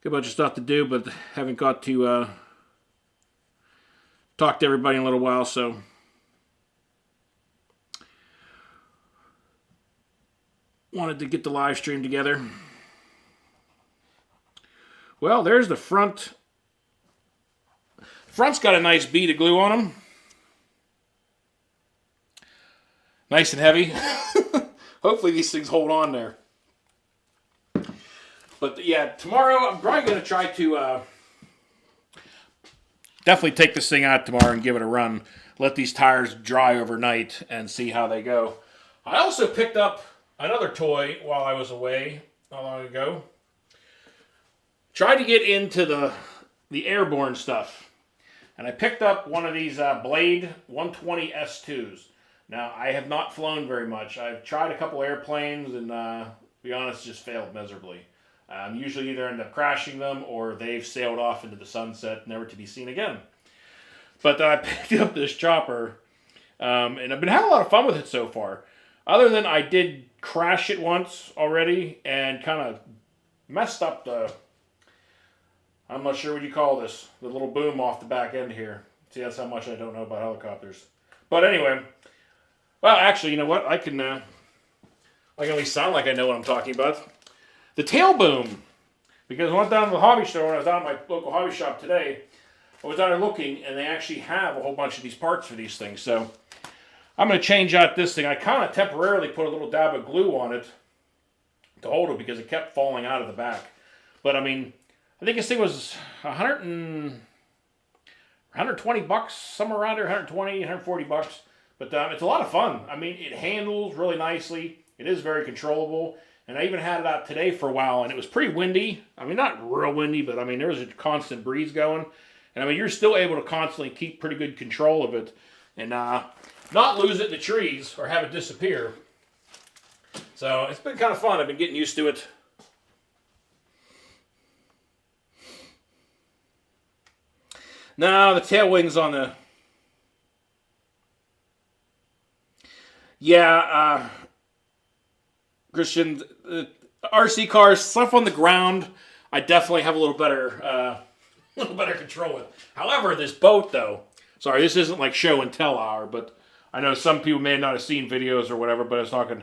Got a bunch of stuff to do, but haven't got to talk to everybody in a little while, so wanted to get the live stream together. Well, there's the front. Front's got a nice bead of glue on them. Nice and heavy. Hopefully these things hold on there. But yeah, tomorrow I'm probably going to try to definitely take this thing out tomorrow and give it a run. Let these tires dry overnight and see how they go. I also picked up another toy while I was away not long ago. Tried to get into the airborne stuff. And I picked up one of these Blade 120 S2s. Now, I have not flown very much. I've tried a couple airplanes and, to be honest, just failed miserably. Usually either end up crashing them or they've sailed off into the sunset, never to be seen again. But I picked up this chopper, and I've been having a lot of fun with it so far. Other than I did crash it once already and kind of messed up the, I'm not sure what you call this, the little boom off the back end here. See, that's how much I don't know about helicopters. But anyway, well, actually, you know what? I can at least sound like I know what I'm talking about. The tail boom. Because I went down to the hobby store when I was down at my local hobby shop today. I was out there looking, and they actually have a whole bunch of these parts for these things. So I'm going to change out this thing. I kind of temporarily put a little dab of glue on it to hold it because it kept falling out of the back. But I mean, I think this thing was 120 bucks, somewhere around there, 120, 140 bucks. But it's a lot of fun. I mean, it handles really nicely. It is very controllable. And I even had it out today for a while, and it was pretty windy. I mean, not real windy, but I mean, there was a constant breeze going. And I mean, you're still able to constantly keep pretty good control of it and not lose it in the trees or have it disappear. So it's been kind of fun. I've been getting used to it. Now, the tail wings on the... Yeah, Christian, RC cars, stuff on the ground, I definitely have a little better control with. However, this boat, though, sorry, this isn't like show and tell hour, but I know some people may not have seen videos or whatever, but I was talking...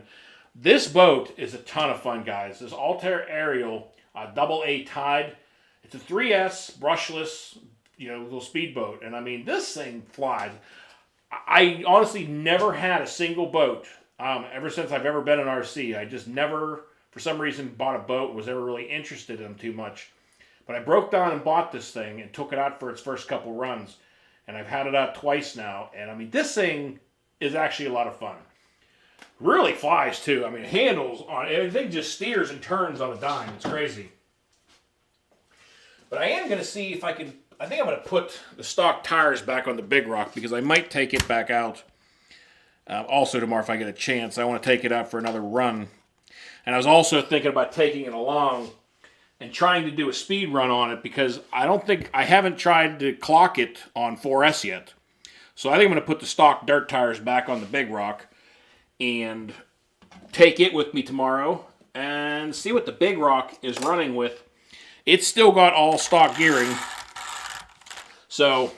This boat is a ton of fun, guys. This Altair Ariel AA Tide. It's a 3S, brushless, little speedboat. And I mean, this thing flies. I honestly never had a single boat ever since I've ever been in RC. I just never, for some reason, bought a boat, was ever really interested in them too much. But I broke down and bought this thing and took it out for its first couple runs. And I've had it out twice now. And I mean, this thing is actually a lot of fun. Really flies too. I mean, it handles on everything, just steers and turns on a dime. It's crazy. But I am going to see if I can. I think I'm going to put the stock tires back on the Big Rock because I might take it back out. Also tomorrow if I get a chance. I want to take it out for another run. And I was also thinking about taking it along and trying to do a speed run on it because I haven't tried to clock it on 4S yet. So I think I'm going to put the stock dirt tires back on the Big Rock and take it with me tomorrow and see what the Big Rock is running with. It's still got all stock gearing. So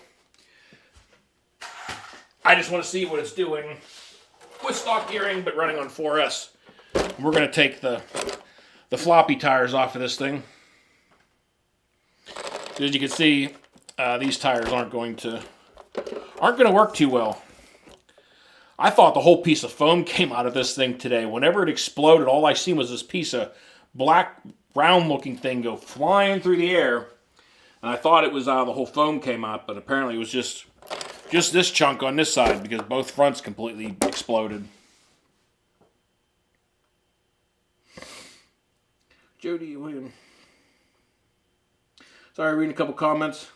I just want to see what it's doing with stock gearing but running on 4S. We're going to take the floppy tires off of this thing. As you can see, these tires aren't going to work too well. I thought the whole piece of foam came out of this thing today. Whenever it exploded, all I seen was this piece of black, round-looking thing go flying through the air. And I thought it was the whole foam came out, but apparently it was just this chunk on this side because both fronts completely exploded. Jody William. Sorry, reading a couple comments.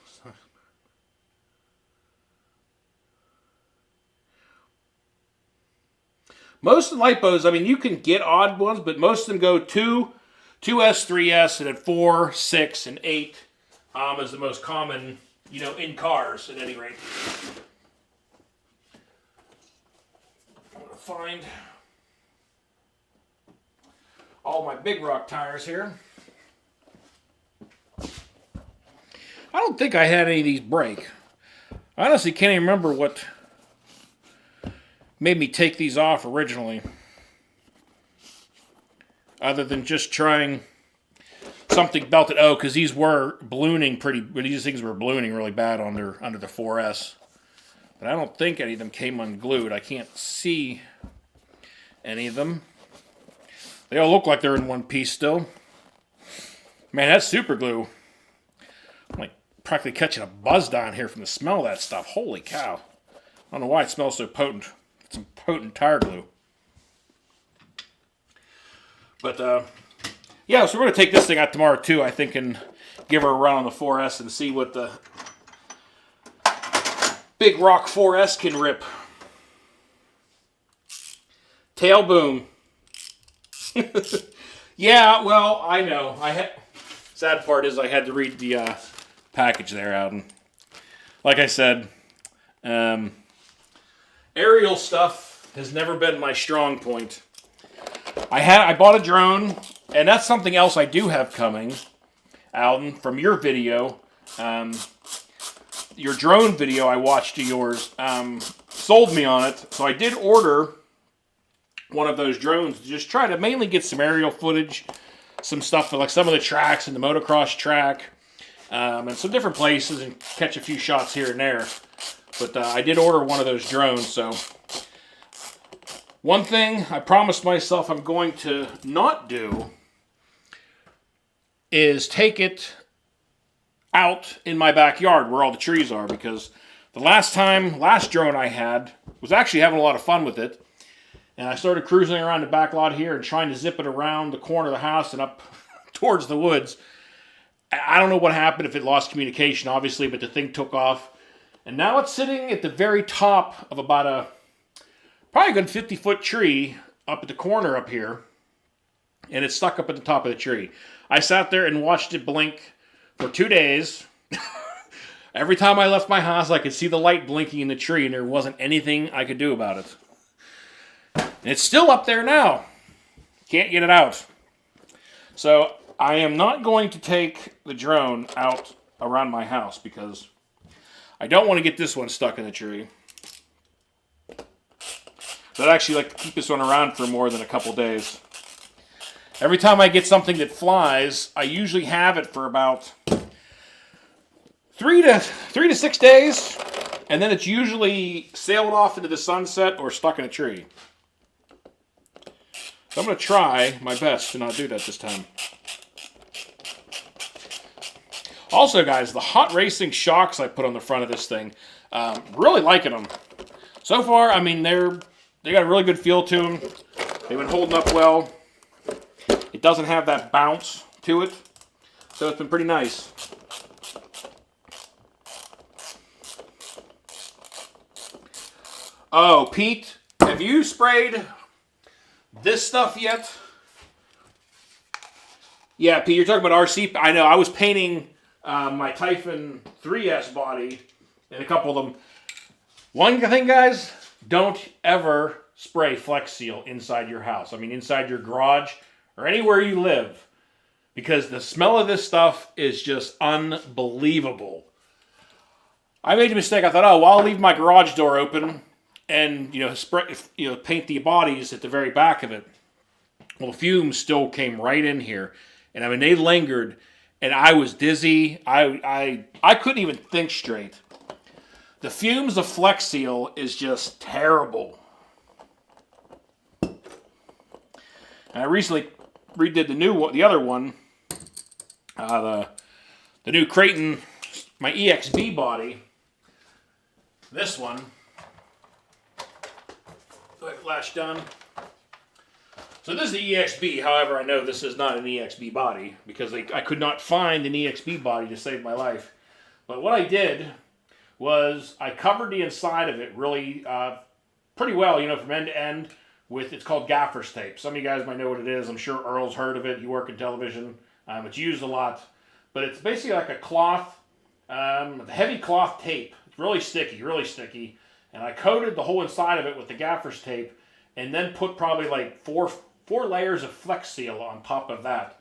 Most of the lipos, I mean, you can get odd ones, but most of them go 2S, 3S, and then 4, 6, and 8 is the most common, in cars at any rate. I'm going to find all my Big Rock tires here. I don't think I had any of these break. I honestly can't even remember what made me take these off originally. Other than just trying something belted. Oh, because these were ballooning these things were ballooning really bad under the 4S. But I don't think any of them came unglued. I can't see any of them. They all look like they're in one piece still. Man, that's super glue. I'm like practically catching a buzz down here from the smell of that stuff. Holy cow. I don't know why it smells so potent. It's some potent tire glue. But, yeah, so we're going to take this thing out tomorrow, too, I think, and give her a run on the 4S and see what the Big Rock 4S can rip. Tail boom. Yeah, well, I know. Sad part is I had to read the package there out. And like I said, aerial stuff has never been my strong point. I bought a drone, and that's something else I do have coming, Alden, from your video. Your drone video I watched of yours sold me on it, so I did order one of those drones to just try to mainly get some aerial footage, some stuff for like some of the tracks and the motocross track, and some different places, and catch a few shots here and there. But I did order one of those drones, so one thing I promised myself I'm going to not do is take it out in my backyard where all the trees are, because the last drone I had was actually having a lot of fun with it. And I started cruising around the back lot here and trying to zip it around the corner of the house and up towards the woods. I don't know what happened, if it lost communication, obviously, but the thing took off. And now it's sitting at the very top of about probably a good 50-foot tree up at the corner up here. And it's stuck up at the top of the tree. I sat there and watched it blink for 2 days. Every time I left my house, I could see the light blinking in the tree, and there wasn't anything I could do about it. And it's still up there now. Can't get it out. So I am not going to take the drone out around my house because I don't want to get this one stuck in the tree. So I'd actually like to keep this one around for more than a couple days. Every time I get something that flies, I usually have it for about 3 to 6 days, and then it's usually sailed off into the sunset or stuck in a tree. So I'm going to try my best to not do that this time. Also, guys, the hot racing shocks I put on the front of this thing, really liking them. So far, I mean, they got a really good feel to them. They've been holding up well. It doesn't have that bounce to it, so it's been pretty nice. Oh, Pete, have you sprayed this stuff yet? Yeah, Pete, you're talking about RC. I know, I was painting my Typhon 3S body and a couple of them. One thing, guys, don't ever spray Flex Seal inside your house. I mean, inside your garage or anywhere you live. Because the smell of this stuff is just unbelievable. I made a mistake. I thought, oh, well, I'll leave my garage door open and spray, paint the bodies at the very back of it. Well, the fumes still came right in here, and I mean they lingered, and I was dizzy. I couldn't even think straight. The fumes of Flex Seal is just terrible. And I recently redid the other one, the new Creighton, my EXB body. This one. Flash done. So this is the EXB. However, I know this is not an EXB body because I could not find an EXB body to save my life. But what I did was I covered the inside of it really pretty well, from end to end with, it's called gaffer's tape. Some of you guys might know what it is. I'm sure Earl's heard of it. You work in television. It's used a lot. But it's basically like a cloth, heavy cloth tape. It's really sticky. And I coated the whole inside of it with the gaffer's tape and then put probably like four layers of Flex Seal on top of that.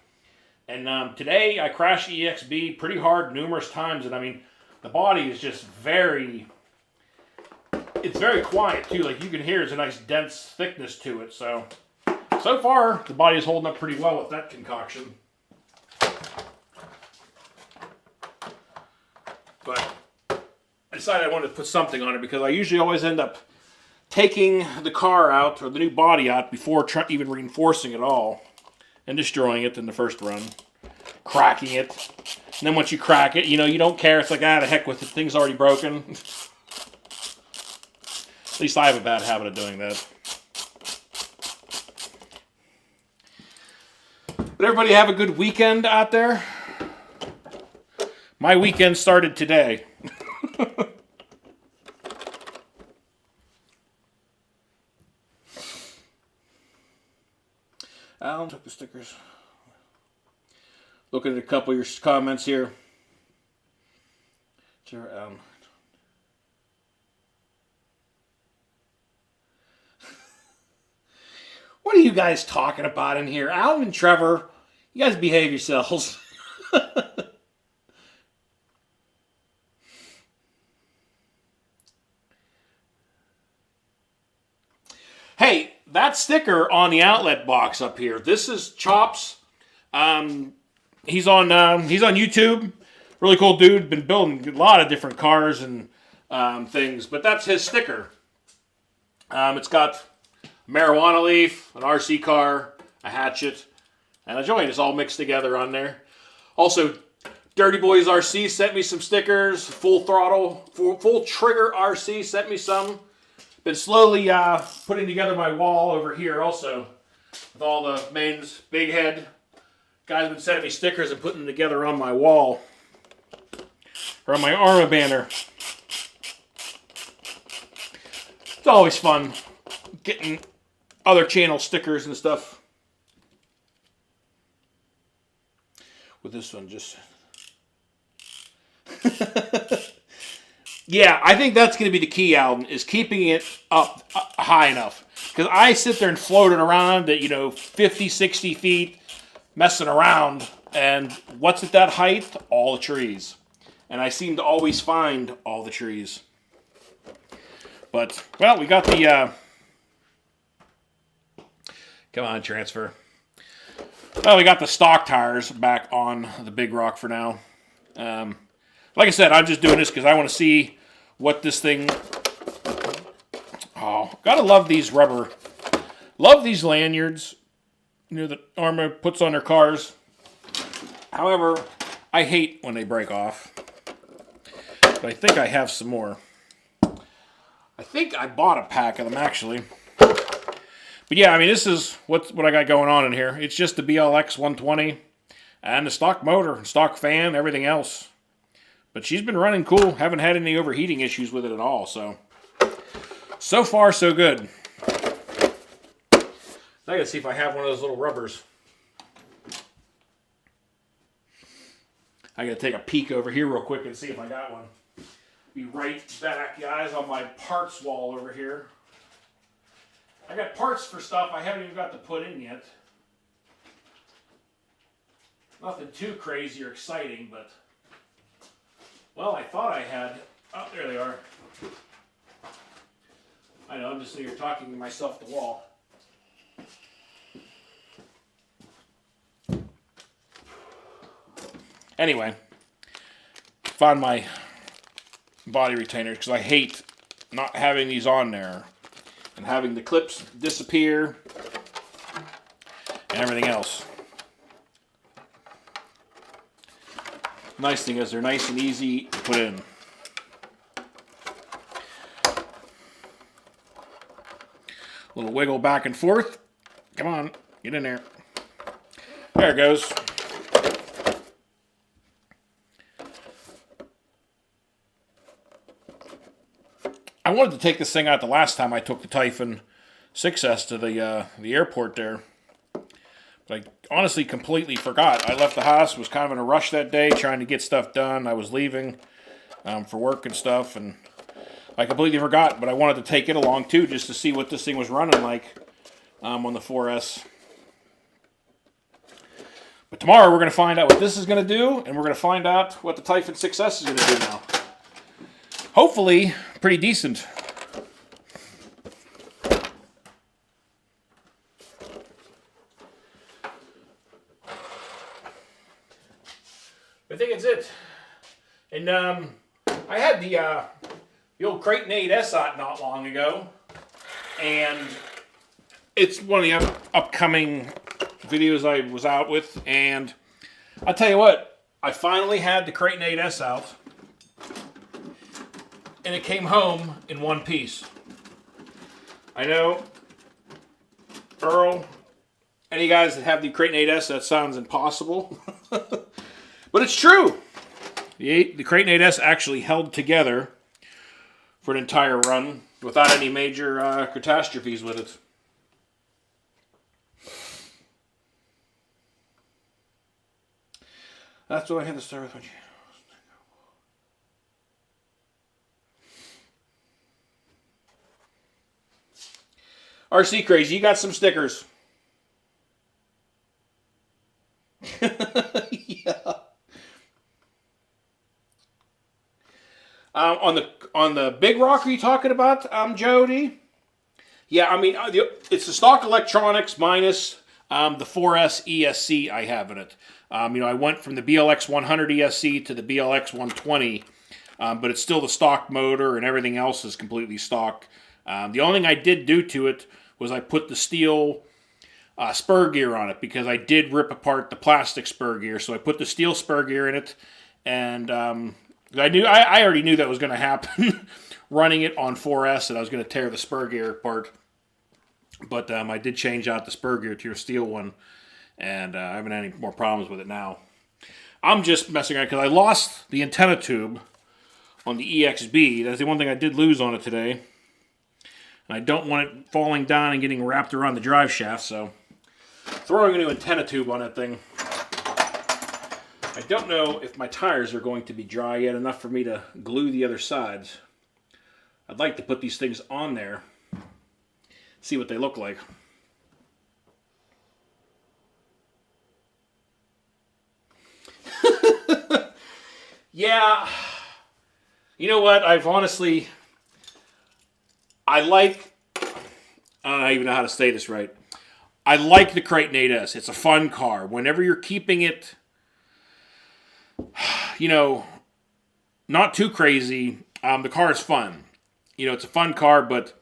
And today I crashed EXB pretty hard numerous times. And I mean, the body is just it's very quiet too. Like you can hear there's a nice dense thickness to it. So far the body is holding up pretty well with that concoction. But I decided I wanted to put something on it because I usually always end up taking the car out or the new body out before even reinforcing it all and destroying it in the first run, cracking it. And then once you crack it, you don't care. It's like, the heck with it. Thing's already broken. At least I have a bad habit of doing that. But everybody have a good weekend out there. My weekend started today. Alan took the stickers. Looking at a couple of your comments here. What are you guys talking about in here? Alan and Trevor, you guys behave yourselves. Hey, that sticker on the outlet box up here, this is Chops. He's on YouTube. Really cool dude. Been building a lot of different cars and things, but that's his sticker. It's got a marijuana leaf, an RC car, a hatchet, and a joint. It's all mixed together on there. Also, Dirty Boys RC sent me some stickers. Full Throttle, Full Trigger RC sent me some. Been slowly putting together my wall over here also with all the mains, big head. Guys have been sending me stickers and putting them together on my wall or on my Arma banner. It's always fun getting other channel stickers and stuff. With this one, just... Yeah, I think that's going to be the key, Alden, is keeping it up high enough. Because I sit there and float it around at, 50, 60 feet, messing around. And what's at that height? All the trees. And I seem to always find all the trees. But, well, we got the... Come on, transfer. Well, we got the stock tires back on the big rock for now. Like I said, I'm just doing this because I want to see what this thing... Oh, gotta love these rubber. Love these lanyards, that Arma puts on their cars. However, I hate when they break off. But I think I have some more. I think I bought a pack of them, actually. But yeah, I mean, this is what I got going on in here. It's just the BLX 120 and the stock motor, stock fan, everything else. But she's been running cool. Haven't had any overheating issues with it at all. So far, so good. I gotta see if I have one of those little rubbers. I gotta take a peek over here real quick and see if I got one. Be right back, guys, on my parts wall over here. I got parts for stuff I haven't even got to put in yet. Nothing too crazy or exciting, but... Well, I thought I had... Oh, there they are. I know, I'm just sitting here talking to myself at the wall. Anyway, found my body retainers because I hate not having these on there and having the clips disappear and everything else. Nice thing is they're nice and easy to put in. A little wiggle back and forth. Come on, get in there. There it goes. I wanted to take this thing out the last time I took the Typhon 6S to the airport there. But I honestly completely forgot. I left the house, was kind of in a rush that day, trying to get stuff done. I was leaving for work and stuff, and I completely forgot. But I wanted to take it along too, just to see what this thing was running like on the 4S. But tomorrow we're going to find out what this is going to do, and we're going to find out what the Typhon 6S is going to do now. Hopefully, pretty decent. I think it's it. And I had the old Graphene 8S out not long ago, and it's one of the upcoming videos I was out with. And I'll tell you what, I finally had the Graphene 8S out, and it came home in one piece. I know, Earl, any guys that have the Graphene 8S, that sounds impossible. But it's true. The Graphene 8S actually held together for an entire run without any major catastrophes with it. That's what I had to start with. RC Crazy, you got some stickers. Yeah. On the big rock, are you talking about, Jody? Yeah, I mean, it's the stock electronics minus the 4S ESC I have in it. I went from the BLX 100 ESC to the BLX 120, but it's still the stock motor and everything else is completely stock. The only thing I did do to it was I put the steel spur gear on it because I did rip apart the plastic spur gear. So I put the steel spur gear in it, and I already knew that was going to happen running it on 4S that I was going to tear the spur gear apart. But I did change out the spur gear to a steel one, and I haven't had any more problems with it now. I'm just messing around because I lost the antenna tube on the EXB. That's the one thing I did lose on it today. And I don't want it falling down and getting wrapped around the drive shaft, so throwing a new antenna tube on that thing. I don't know if my tires are going to be dry yet enough for me to glue the other sides. I'd like to put these things on there, see what they look like. Yeah, you know what? I don't even know how to say this right. I like the Kraton 8S. It's a fun car. Whenever you're keeping it, not too crazy, the car is fun. It's a fun car, but,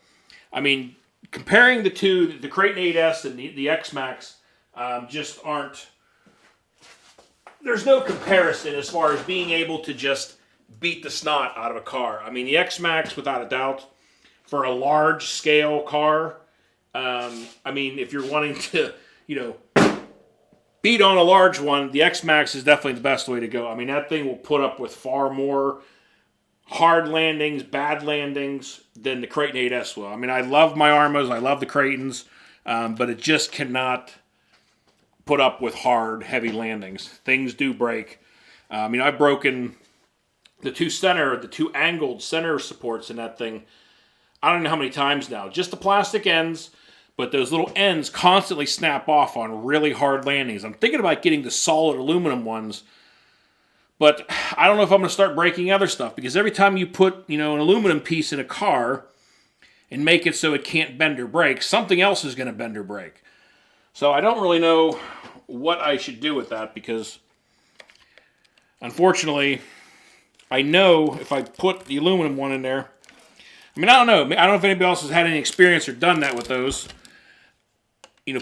comparing the two, the Kraton 8S and the X-Max, just aren't... There's no comparison as far as being able to just beat the snot out of a car. The X-Max, without a doubt, for a large-scale car, if you're wanting to, beat on a large one, the X-Max is definitely the best way to go. That thing will put up with far more hard landings, bad landings, than the Kraton 8S will. I love my Armas, I love the Kratons, but it just cannot put up with hard, heavy landings. Things do break. I've broken the two angled center supports in that thing, I don't know how many times now. Just the plastic ends, but those little ends constantly snap off on really hard landings. I'm thinking about getting the solid aluminum ones, but I don't know if I'm going to start breaking other stuff, because every time you put, an aluminum piece in a car and make it so it can't bend or break, something else is going to bend or break. So I don't really know what I should do with that, because unfortunately, I know if I put the aluminum one in there, I don't know. I don't know if anybody else has had any experience or done that with those.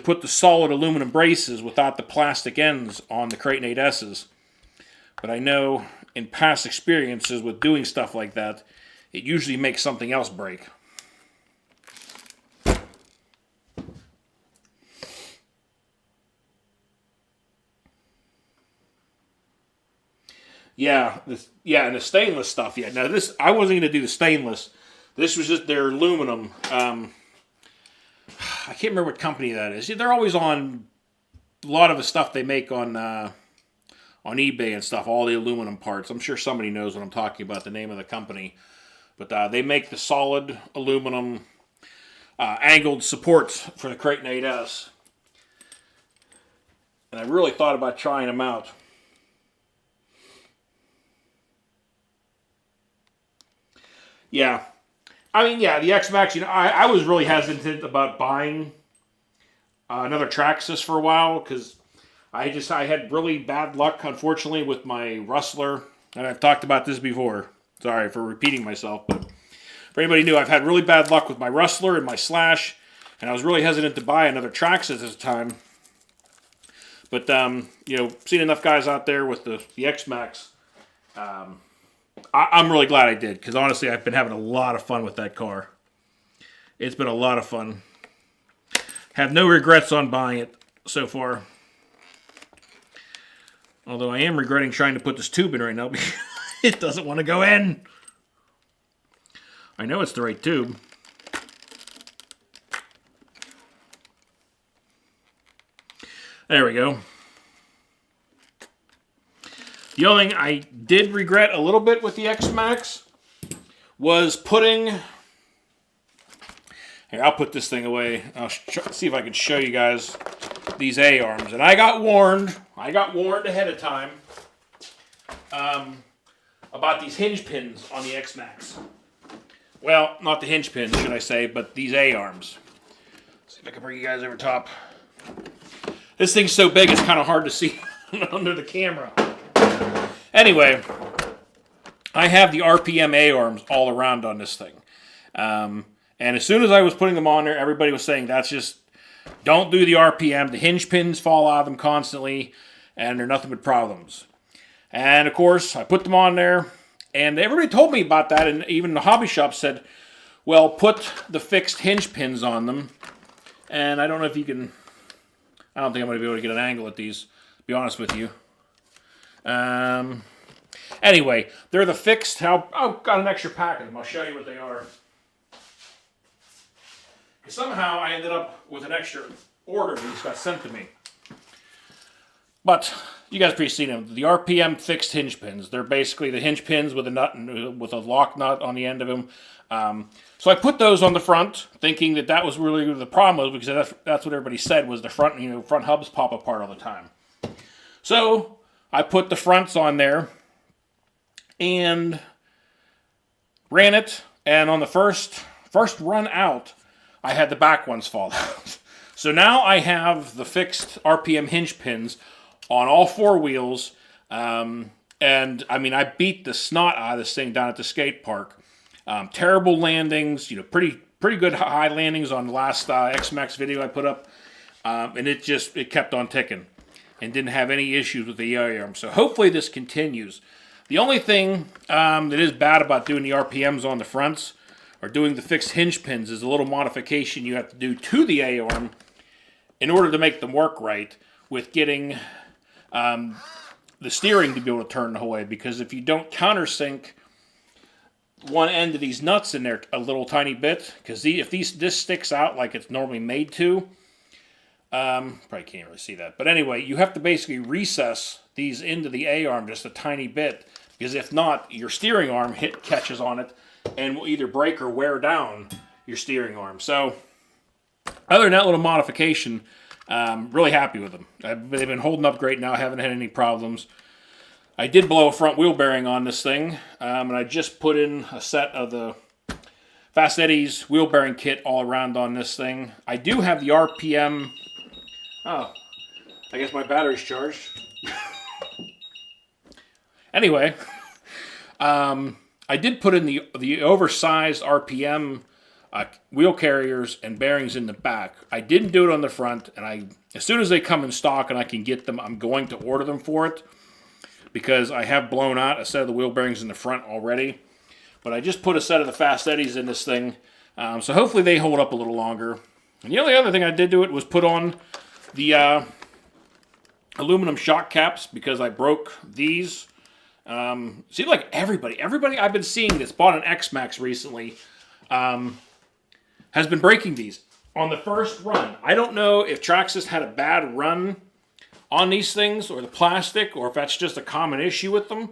Put the solid aluminum braces without the plastic ends on the Kraton 8S's. But I know in past experiences with doing stuff like that, it usually makes something else break. Yeah, and the stainless stuff. Yeah, now this, I wasn't going to do the stainless. This was just their aluminum. I can't remember what company that is. They're always on a lot of the stuff they make on eBay and stuff, all the aluminum parts. I'm sure somebody knows what I'm talking about, the name of the company. But they make the solid aluminum angled supports for the Kraton 8S. And I really thought about trying them out. Yeah. The X-Max, I was really hesitant about buying another Traxxas for a while, because I had really bad luck, unfortunately, with my Rustler. And I've talked about this before. Sorry for repeating myself, but for anybody new, I've had really bad luck with my Rustler and my Slash, and I was really hesitant to buy another Traxxas at this time. But, seeing enough guys out there with the X-Max, I'm really glad I did, because honestly, I've been having a lot of fun with that car. It's been a lot of fun. Have no regrets on buying it so far. Although I am regretting trying to put this tube in right now, because it doesn't want to go in. I know it's the right tube. There we go. The only thing I did regret a little bit with the X-Max was putting... Here, I'll put this thing away. I'll see if I can show you guys these A-arms. And I got warned ahead of time about these hinge pins on the X-Max. Well, not the hinge pins, should I say, but these A-arms. See if I can bring you guys over top. This thing's so big, it's kind of hard to see under the camera. Anyway, I have the RPM A-arms all around on this thing. And as soon as I was putting them on there, everybody was saying, that's just, don't do the RPM. The hinge pins fall out of them constantly, and they're nothing but problems. And of course, I put them on there, And everybody told me about that, and even the hobby shop said, well, put the fixed hinge pins on them. And I don't know if you can, I don't think I'm going to be able to get an angle at these, to be honest with you. Anyway, they're the fixed, I've got an extra pack of them. I'll show you what they are. Somehow I ended up with an extra order that just got sent to me. But you guys probably seen them. The RPM fixed hinge pins. They're basically the hinge pins with a nut and with a lock nut on the end of them. So I put those on the front, thinking that was really the problem was, because that's what everybody said was the front, front hubs pop apart all the time. So I put the fronts on there and ran it, and on the first run out, I had the back ones fall out. So now I have the fixed RPM hinge pins on all four wheels, and I mean, I beat the snot out of this thing down at the skate park. Terrible landings, pretty good high landings on the last X-Max video I put up, and it kept on ticking and didn't have any issues with the arm. So hopefully this continues. The only thing that is bad about doing the RPMs on the fronts or doing the fixed hinge pins is a little modification you have to do to the A-arm in order to make them work right with getting the steering to be able to turn the whole way. Because if you don't countersink one end of these nuts in there a little tiny bit, because if this sticks out like it's normally made to, probably can't really see that. But anyway, you have to basically recess these into the A-arm just a tiny bit, because if not, your steering arm catches on it and will either break or wear down your steering arm. So, other than that little modification, really happy with them. They've been holding up great now. I haven't had any problems. I did blow a front wheel bearing on this thing, and I just put in a set of the Fast Eddie's wheel bearing kit all around on this thing. I do have the RPM. Oh, I guess my battery's charged. Anyway, I did put in the oversized RPM wheel carriers and bearings in the back. I didn't do it on the front, and as soon as they come in stock and I can get them, I'm going to order them for it, because I have blown out a set of the wheel bearings in the front already. But I just put a set of the Fast Eddies in this thing, so hopefully they hold up a little longer. And the only other thing I did to it was put on the aluminum shock caps, because I broke these. Seems like everybody I've been seeing that's bought an X-Max recently has been breaking these on the first run. I don't know if Traxxas had a bad run on these things, or the plastic, or if that's just a common issue with them.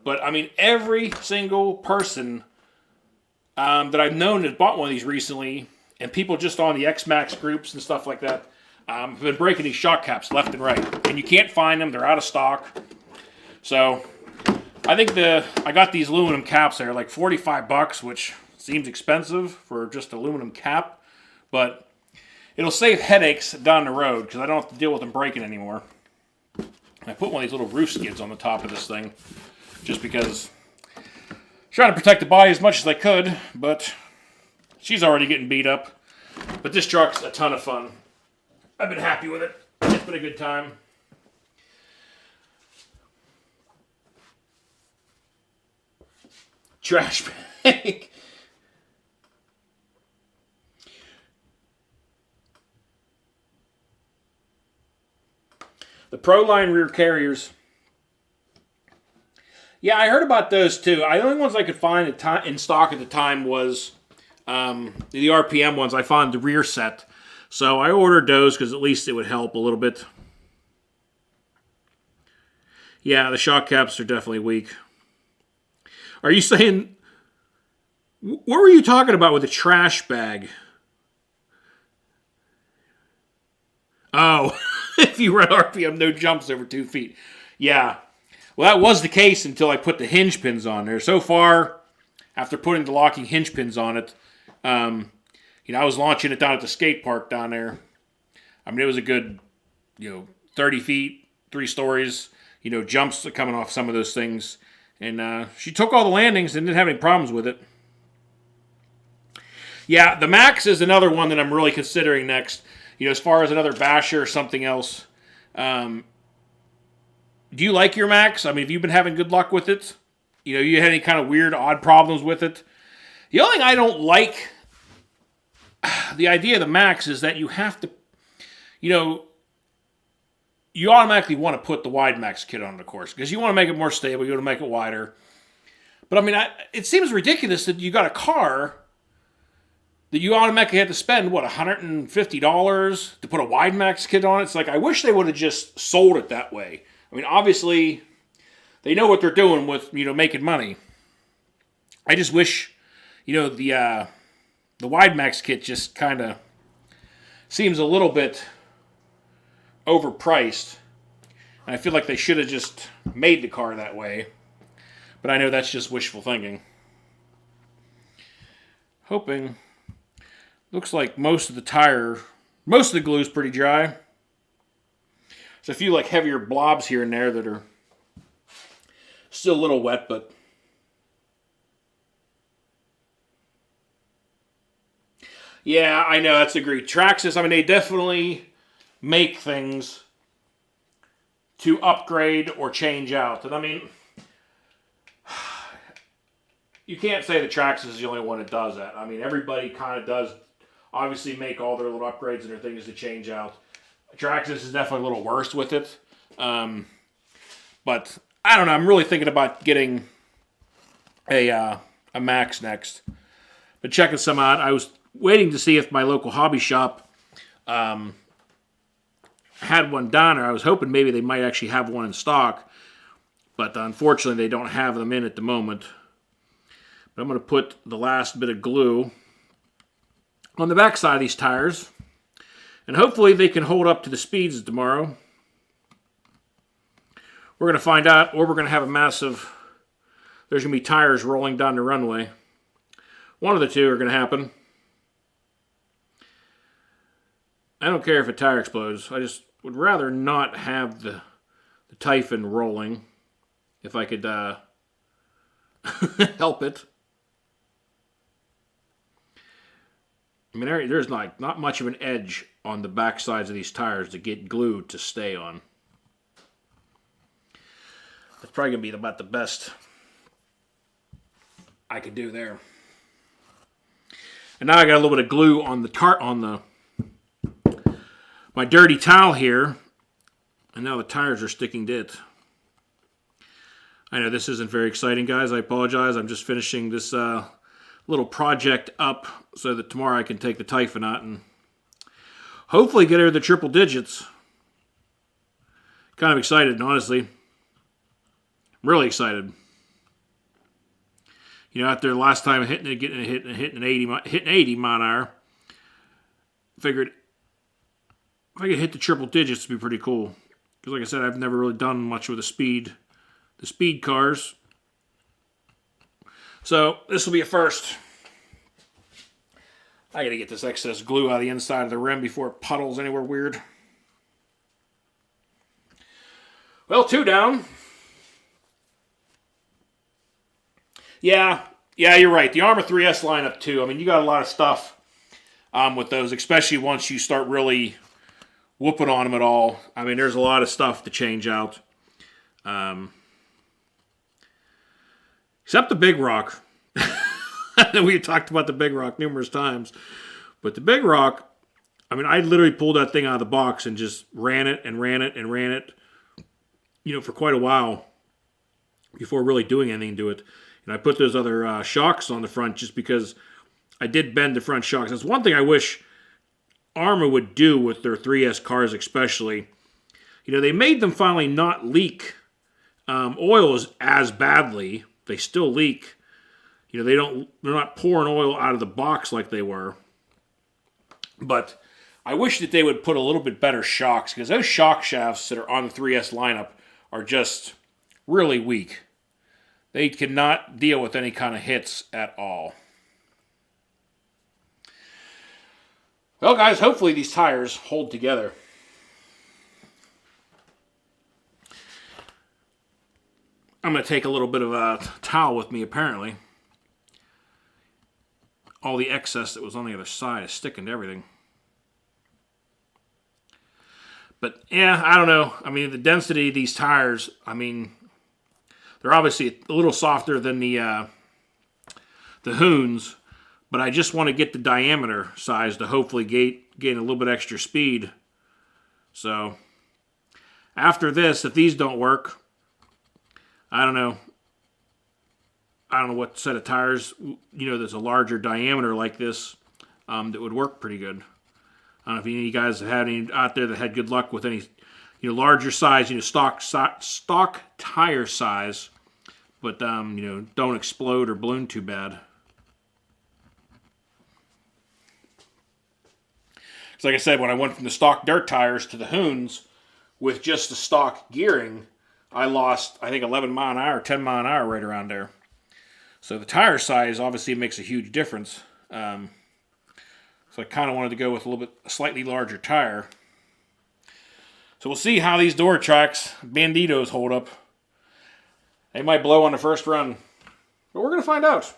But I mean, every single person that I've known has bought one of these recently, and people just on the X-Max groups and stuff like that, have been breaking these shock caps left and right. And you can't find them, they're out of stock. So I think I got these aluminum caps there, like $45, which seems expensive for just aluminum cap, but it'll save headaches down the road, because I don't have to deal with them breaking anymore. I put one of these little roof skids on the top of this thing, just because I'm trying to protect the body as much as I could, but she's already getting beat up. But this truck's a ton of fun. I've been happy with it. It's been a good time. Trash bag. The Proline rear carriers. Yeah, I heard about those too. The only ones I could find in stock at the time was the RPM ones. I found the rear set. So I ordered those because at least it would help a little bit. Yeah, the shock caps are definitely weak. Are you saying... What were you talking about with the trash bag? Oh, if you run RPM, no jumps over 2 feet. Yeah. Well, that was the case until I put the hinge pins on there. So far, after putting the locking hinge pins on it, I was launching it down at the skate park down there. I mean, it was a good, 30 feet, 3 stories, jumps coming off some of those things. And she took all the landings and didn't have any problems with it. Yeah, the Max is another one that I'm really considering next. As far as another basher or something else. Do you like your Max? I mean, have you been having good luck with it? you had any kind of weird, odd problems with it. The only thing I don't like, the idea of the Max, is that you have to, you automatically want to put the wide Max kit on, of course, because you want to make it more stable, you want to make it wider. But I mean, it seems ridiculous that you got a car that you automatically had to spend, what, $150 to put a wide Max kit on it? It's like, I wish they would have just sold it that way. I mean, obviously, they know what they're doing with, making money. I just wish, the wide Max kit just kind of seems a little bit overpriced. And I feel like they should have just made the car that way. But I know that's just wishful thinking. Hoping. Looks like most of the glue is pretty dry. There's a few like heavier blobs here and there that are still a little wet, but yeah, I know, that's agreed. Traxxas, I mean, they definitely make things to upgrade or change out. And I mean, you can't say that Traxxas is the only one that does that. I mean, everybody kind of does obviously make all their little upgrades and their things to change out. Traxxas is definitely a little worse with it. But I don't know. I'm really thinking about getting a Max next. But checking some out. I was waiting to see if my local hobby shop had one down there. I was hoping maybe they might actually have one in stock. But unfortunately, they don't have them in at the moment. But I'm going to put the last bit of glue on the back side of these tires. And hopefully they can hold up to the speeds tomorrow. We're going to find out, or we're going to have a massive, there's going to be tires rolling down the runway. One of the two are going to happen. I don't care if a tire explodes. I just would rather not have the Typhon rolling if I could help it. I mean, there's not much of an edge on the back sides of these tires to get glue to stay on. That's probably going to be about the best I could do there. And now I got a little bit of glue on my dirty towel here. And now the tires are sticking to it. I know this isn't very exciting, guys. I apologize. I'm just finishing this little project up so that tomorrow I can take the Typhon out and hopefully get her the triple digits. Kind of excited, honestly. I'm really excited. After the last time hitting 80 mile an hour, figured if I could hit the triple digits, it'd be pretty cool. Because like I said, I've never really done much with the speed cars. So this will be a first. I gotta get this excess glue out of the inside of the rim before it puddles anywhere weird. Well, 2 down. Yeah, you're right. The Armor 3S lineup too. I mean, you got a lot of stuff with those, especially once you start really whooping on them at all. I mean, there's a lot of stuff to change out. Except the Big Rock. We've talked about the Big Rock numerous times. But the Big Rock, I mean, I literally pulled that thing out of the box and just ran it, for quite a while before really doing anything to it. And I put those other shocks on the front just because I did bend the front shocks. That's one thing I wish Arrma would do with their 3S cars especially. They made them finally not leak oil as badly. They still leak. They're not pouring oil out of the box like they were. But I wish that they would put a little bit better shocks, because those shock shafts that are on the 3S lineup are just really weak. They cannot deal with any kind of hits at all. Well, guys, hopefully these tires hold together. I'm going to take a little bit of a towel with me, apparently. All the excess that was on the other side is sticking to everything. But, yeah, I don't know. I mean, the density of these tires, I mean, They're obviously a little softer than the Hoons, but I just want to get the diameter size to hopefully gain a little bit extra speed. So after this, if these don't work, I don't know. I don't know what set of tires, there's a larger diameter like this that would work pretty good. I don't know if any of you guys have had any out there that had good luck with any, larger size, stock tire size, but don't explode or balloon too bad. So like I said, when I went from the stock dirt tires to the Hoons with just the stock gearing, I lost, I think, 11 mile an hour, 10 mile an hour right around there. So the tire size obviously makes a huge difference. So I kind of wanted to go with a slightly larger tire. So we'll see how these door tracks, Banditos, hold up. They might blow on the first run, but we're going to find out.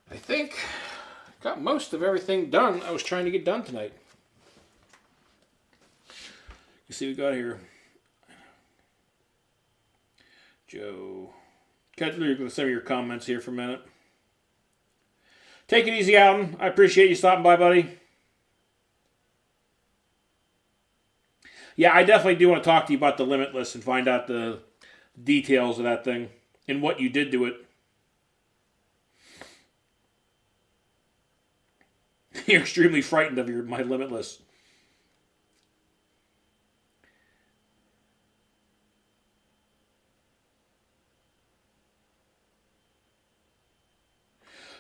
I think got most of everything done I was trying to get done tonight. You see, we got here. Joe. Cut through some of your comments here for a minute. Take it easy, Alton. I appreciate you stopping by, buddy. Yeah, I definitely do want to talk to you about the Limitless and find out the details of that thing and what you did to it. You're extremely frightened of my Limitless.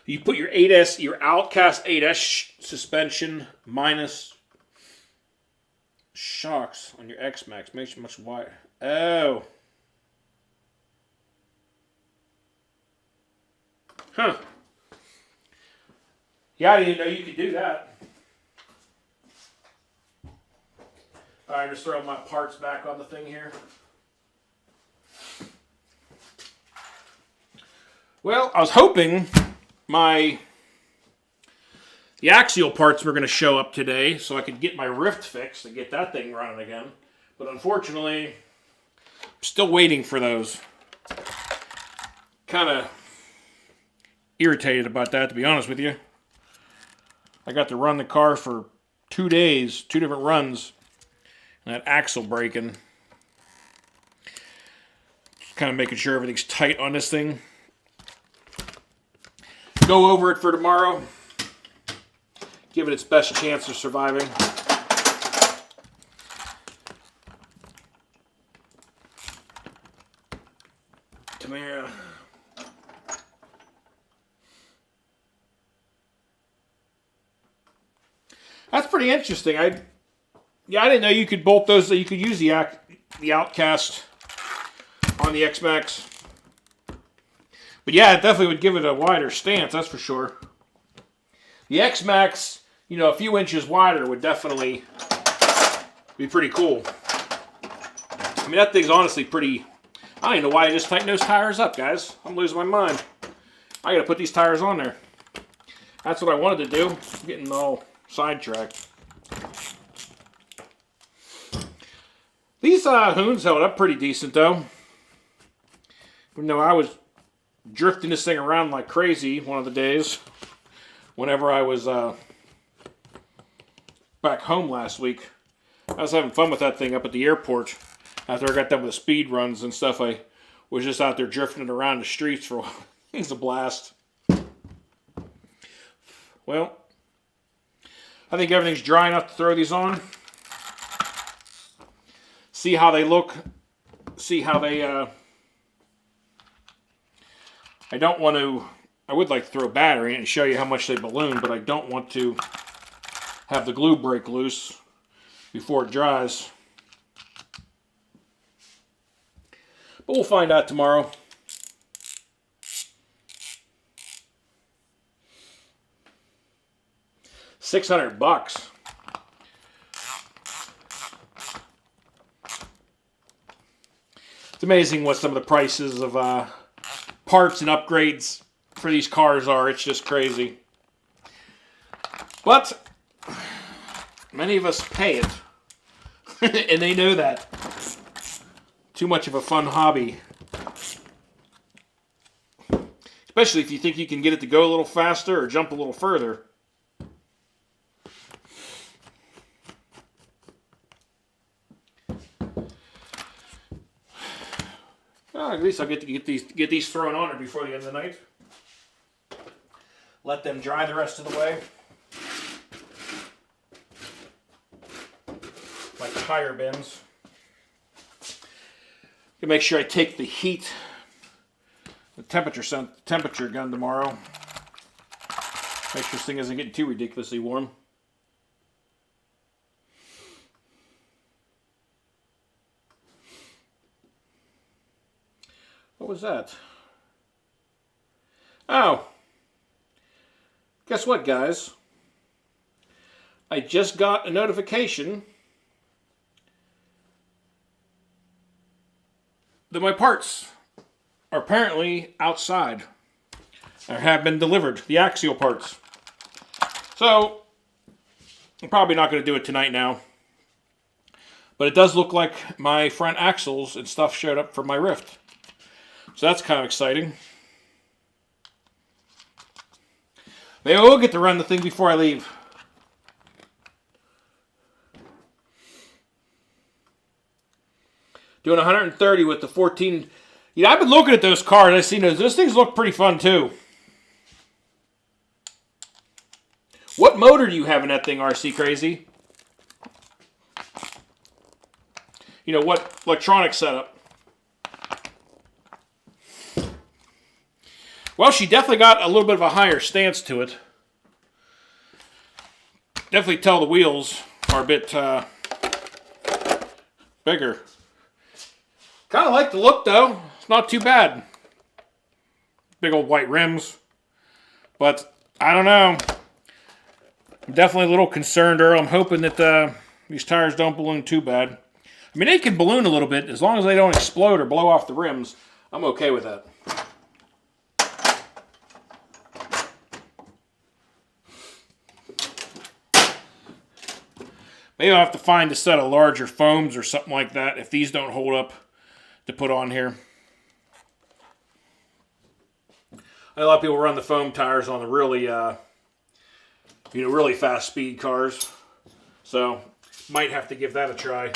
You put your 8S, your Outcast 8S suspension minus shocks on your X-Max. Makes it much wider. Oh. Huh. Yeah, I didn't know you could do that. Alright, just throw my parts back on the thing here. Well, I was hoping the axial parts were going to show up today so I could get my rift fixed and get that thing running again. But unfortunately, I'm still waiting for those. Kind of irritated about that, to be honest with you. I got to run the car for 2 days, 2 different runs, and that axle breaking. Just kind of making sure everything's tight on this thing. Go over it for tomorrow. Give it its best chance of surviving. Come here. That's pretty interesting. I didn't know you could bolt those. You could use the Outcast on the X-Max. But yeah, it definitely would give it a wider stance, that's for sure. The X-Max, a few inches wider would definitely be pretty cool. I mean, that thing's honestly pretty... I don't even know why I just tightened those tires up, guys. I'm losing my mind. I gotta put these tires on there. That's what I wanted to do. I'm getting all sidetracked. These Hoons held up pretty decent, though. Even though I was drifting this thing around like crazy one of the days whenever I was back home last week. I was having fun with that thing up at the airport. After I got done with the speed runs and stuff, I was just out there drifting it around the streets for a while. It's a blast. Well, I think everything's dry enough to throw these on. See how they look. See how they... I don't want to... I would like to throw a battery in and show you how much they balloon, but I don't want to have the glue break loose before it dries. But we'll find out tomorrow. $600. It's amazing what some of the prices of parts and upgrades for these cars are. It's just crazy. But Many of us pay it. And they know that. Too much of a fun hobby. Especially if you think you can get it to go a little faster or jump a little further. Oh, at least I'll get to get these thrown on her before the end of the night. Let them dry the rest of the way. Like the higher bins. Make sure I take the heat, the temperature gun tomorrow. Make sure this thing isn't getting too ridiculously warm. What was that? Oh. Guess what, guys? I just got a notification that my parts are apparently outside or have been delivered, the axial parts. So, I'm probably not going to do it tonight now. But it does look like my front axles and stuff showed up for my Rift. So that's kind of exciting. Maybe I will get to run the thing before I leave. Doing 130 with the 14. You know, I've been looking at those cars. I've seen those things look pretty fun too. What motor do you have in that thing, RC Crazy? You know, what electronic setup? Well, she definitely got a little bit of a higher stance to it. Definitely tell the wheels are a bit bigger. Kind of like the look, though. It's not too bad. Big old white rims. But, I don't know. I'm definitely a little concerned, Earl. I'm hoping that these tires don't balloon too bad. I mean, they can balloon a little bit. As long as they don't explode or blow off the rims, I'm okay with that. Maybe I'll have to find a set of larger foams or something like that if these don't hold up to put on here. A lot of people run the foam tires on the really, really fast speed cars. So, might have to give that a try.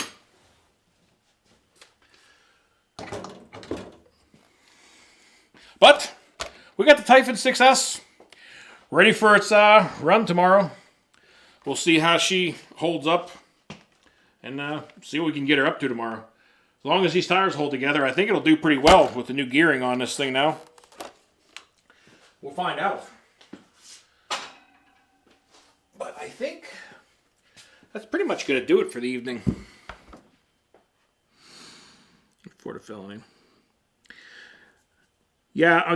But, we got the Typhon 6S ready for its run tomorrow. We'll see how she holds up and see what we can get her up to tomorrow. As long as these tires hold together, I think it'll do pretty well with the new gearing on this thing now. We'll find out. But I think that's pretty much going to do it for the evening. For the felony. Yeah, I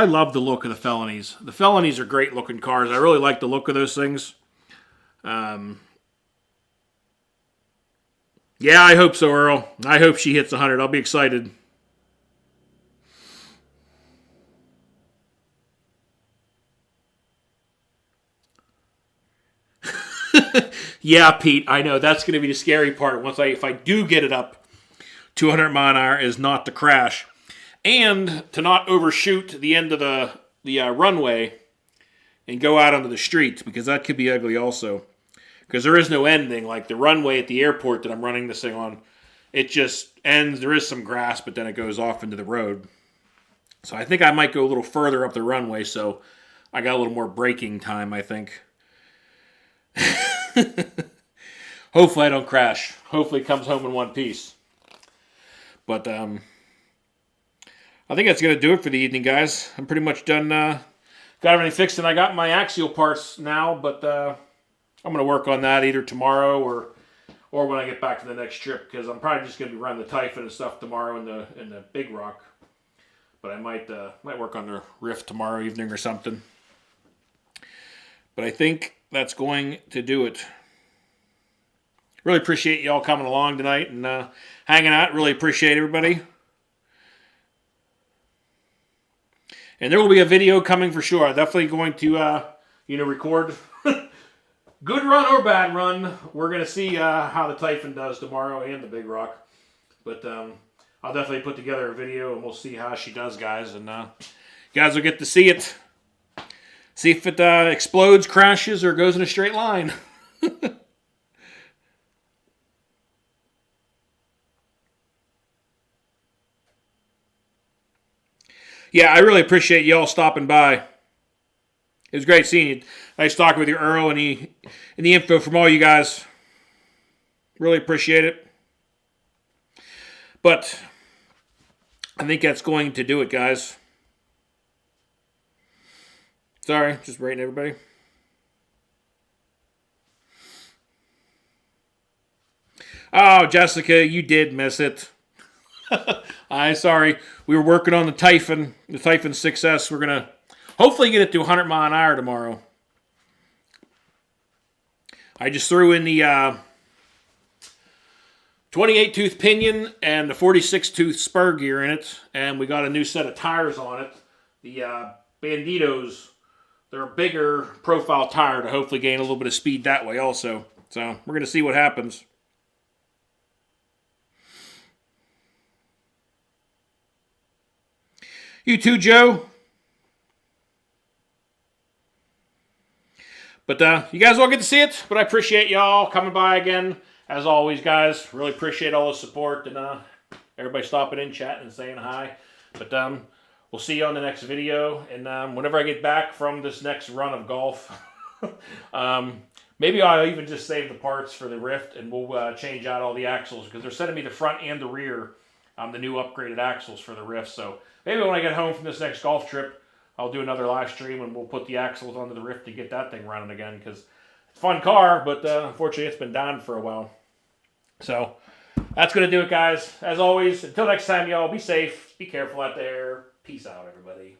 love the look of the felonies. The felonies are great looking cars. I really like the look of those things. Yeah, I hope so, Earl. I hope she hits 100. I'll be excited. Yeah, Pete, I know. That's going to be the scary part. If I do get it up to 100 mile an hour, is not to crash. And to not overshoot the end of the runway and go out onto the street, because that could be ugly also. Because there is no ending. Like the runway at the airport that I'm running this thing on, it just ends. There is some grass, but then it goes off into the road. So I think I might go a little further up the runway, so I got a little more braking time, I think. Hopefully I don't crash. Hopefully it comes home in one piece. But I think that's going to do it for the evening, guys. I'm pretty much done. Got everything fixed, and I got my axial parts now, but I'm going to work on that either tomorrow or when I get back to the next trip, because I'm probably just going to be running the Typhon and stuff tomorrow in the Big Rock. But I might work on the Rift tomorrow evening or something. But I think that's going to do it. Really appreciate y'all coming along tonight and hanging out. Really appreciate everybody. And there will be a video coming for sure. I'm definitely going to, record good run or bad run, we're going to see how the Typhon does tomorrow and the Big Rock. But I'll definitely put together a video and we'll see how she does, guys. And you guys will get to see it. See if it explodes, crashes, or goes in a straight line. Yeah, I really appreciate y'all stopping by. It was great seeing you. Nice talking with you, Earl, and the info from all you guys. Really appreciate it. But I think that's going to do it, guys. Sorry, just rating everybody. Oh, Jessica, you did miss it. I'm sorry. We were working on the Typhon 6S. We're going to hopefully get it to 100 mile an hour tomorrow. I just threw in the 28-tooth pinion and the 46-tooth spur gear in it, and we got a new set of tires on it. The Banditos, they're a bigger profile tire to hopefully gain a little bit of speed that way also. So we're going to see what happens. You too, Joe. But you guys won't get to see it, but I appreciate y'all coming by again. As always, guys, really appreciate all the support and everybody stopping in, chatting, and saying hi. But we'll see you on the next video. And whenever I get back from this next run of golf, maybe I'll even just save the parts for the Rift, and we'll change out all the axles, because they're sending me the front and the rear, the new upgraded axles for the Rift. So maybe when I get home from this next golf trip, I'll do another live stream and we'll put the axles onto the Rift to get that thing running again, because it's a fun car, but unfortunately it's been down for a while. So that's going to do it, guys. As always, until next time, y'all, be safe, be careful out there. Peace out, everybody.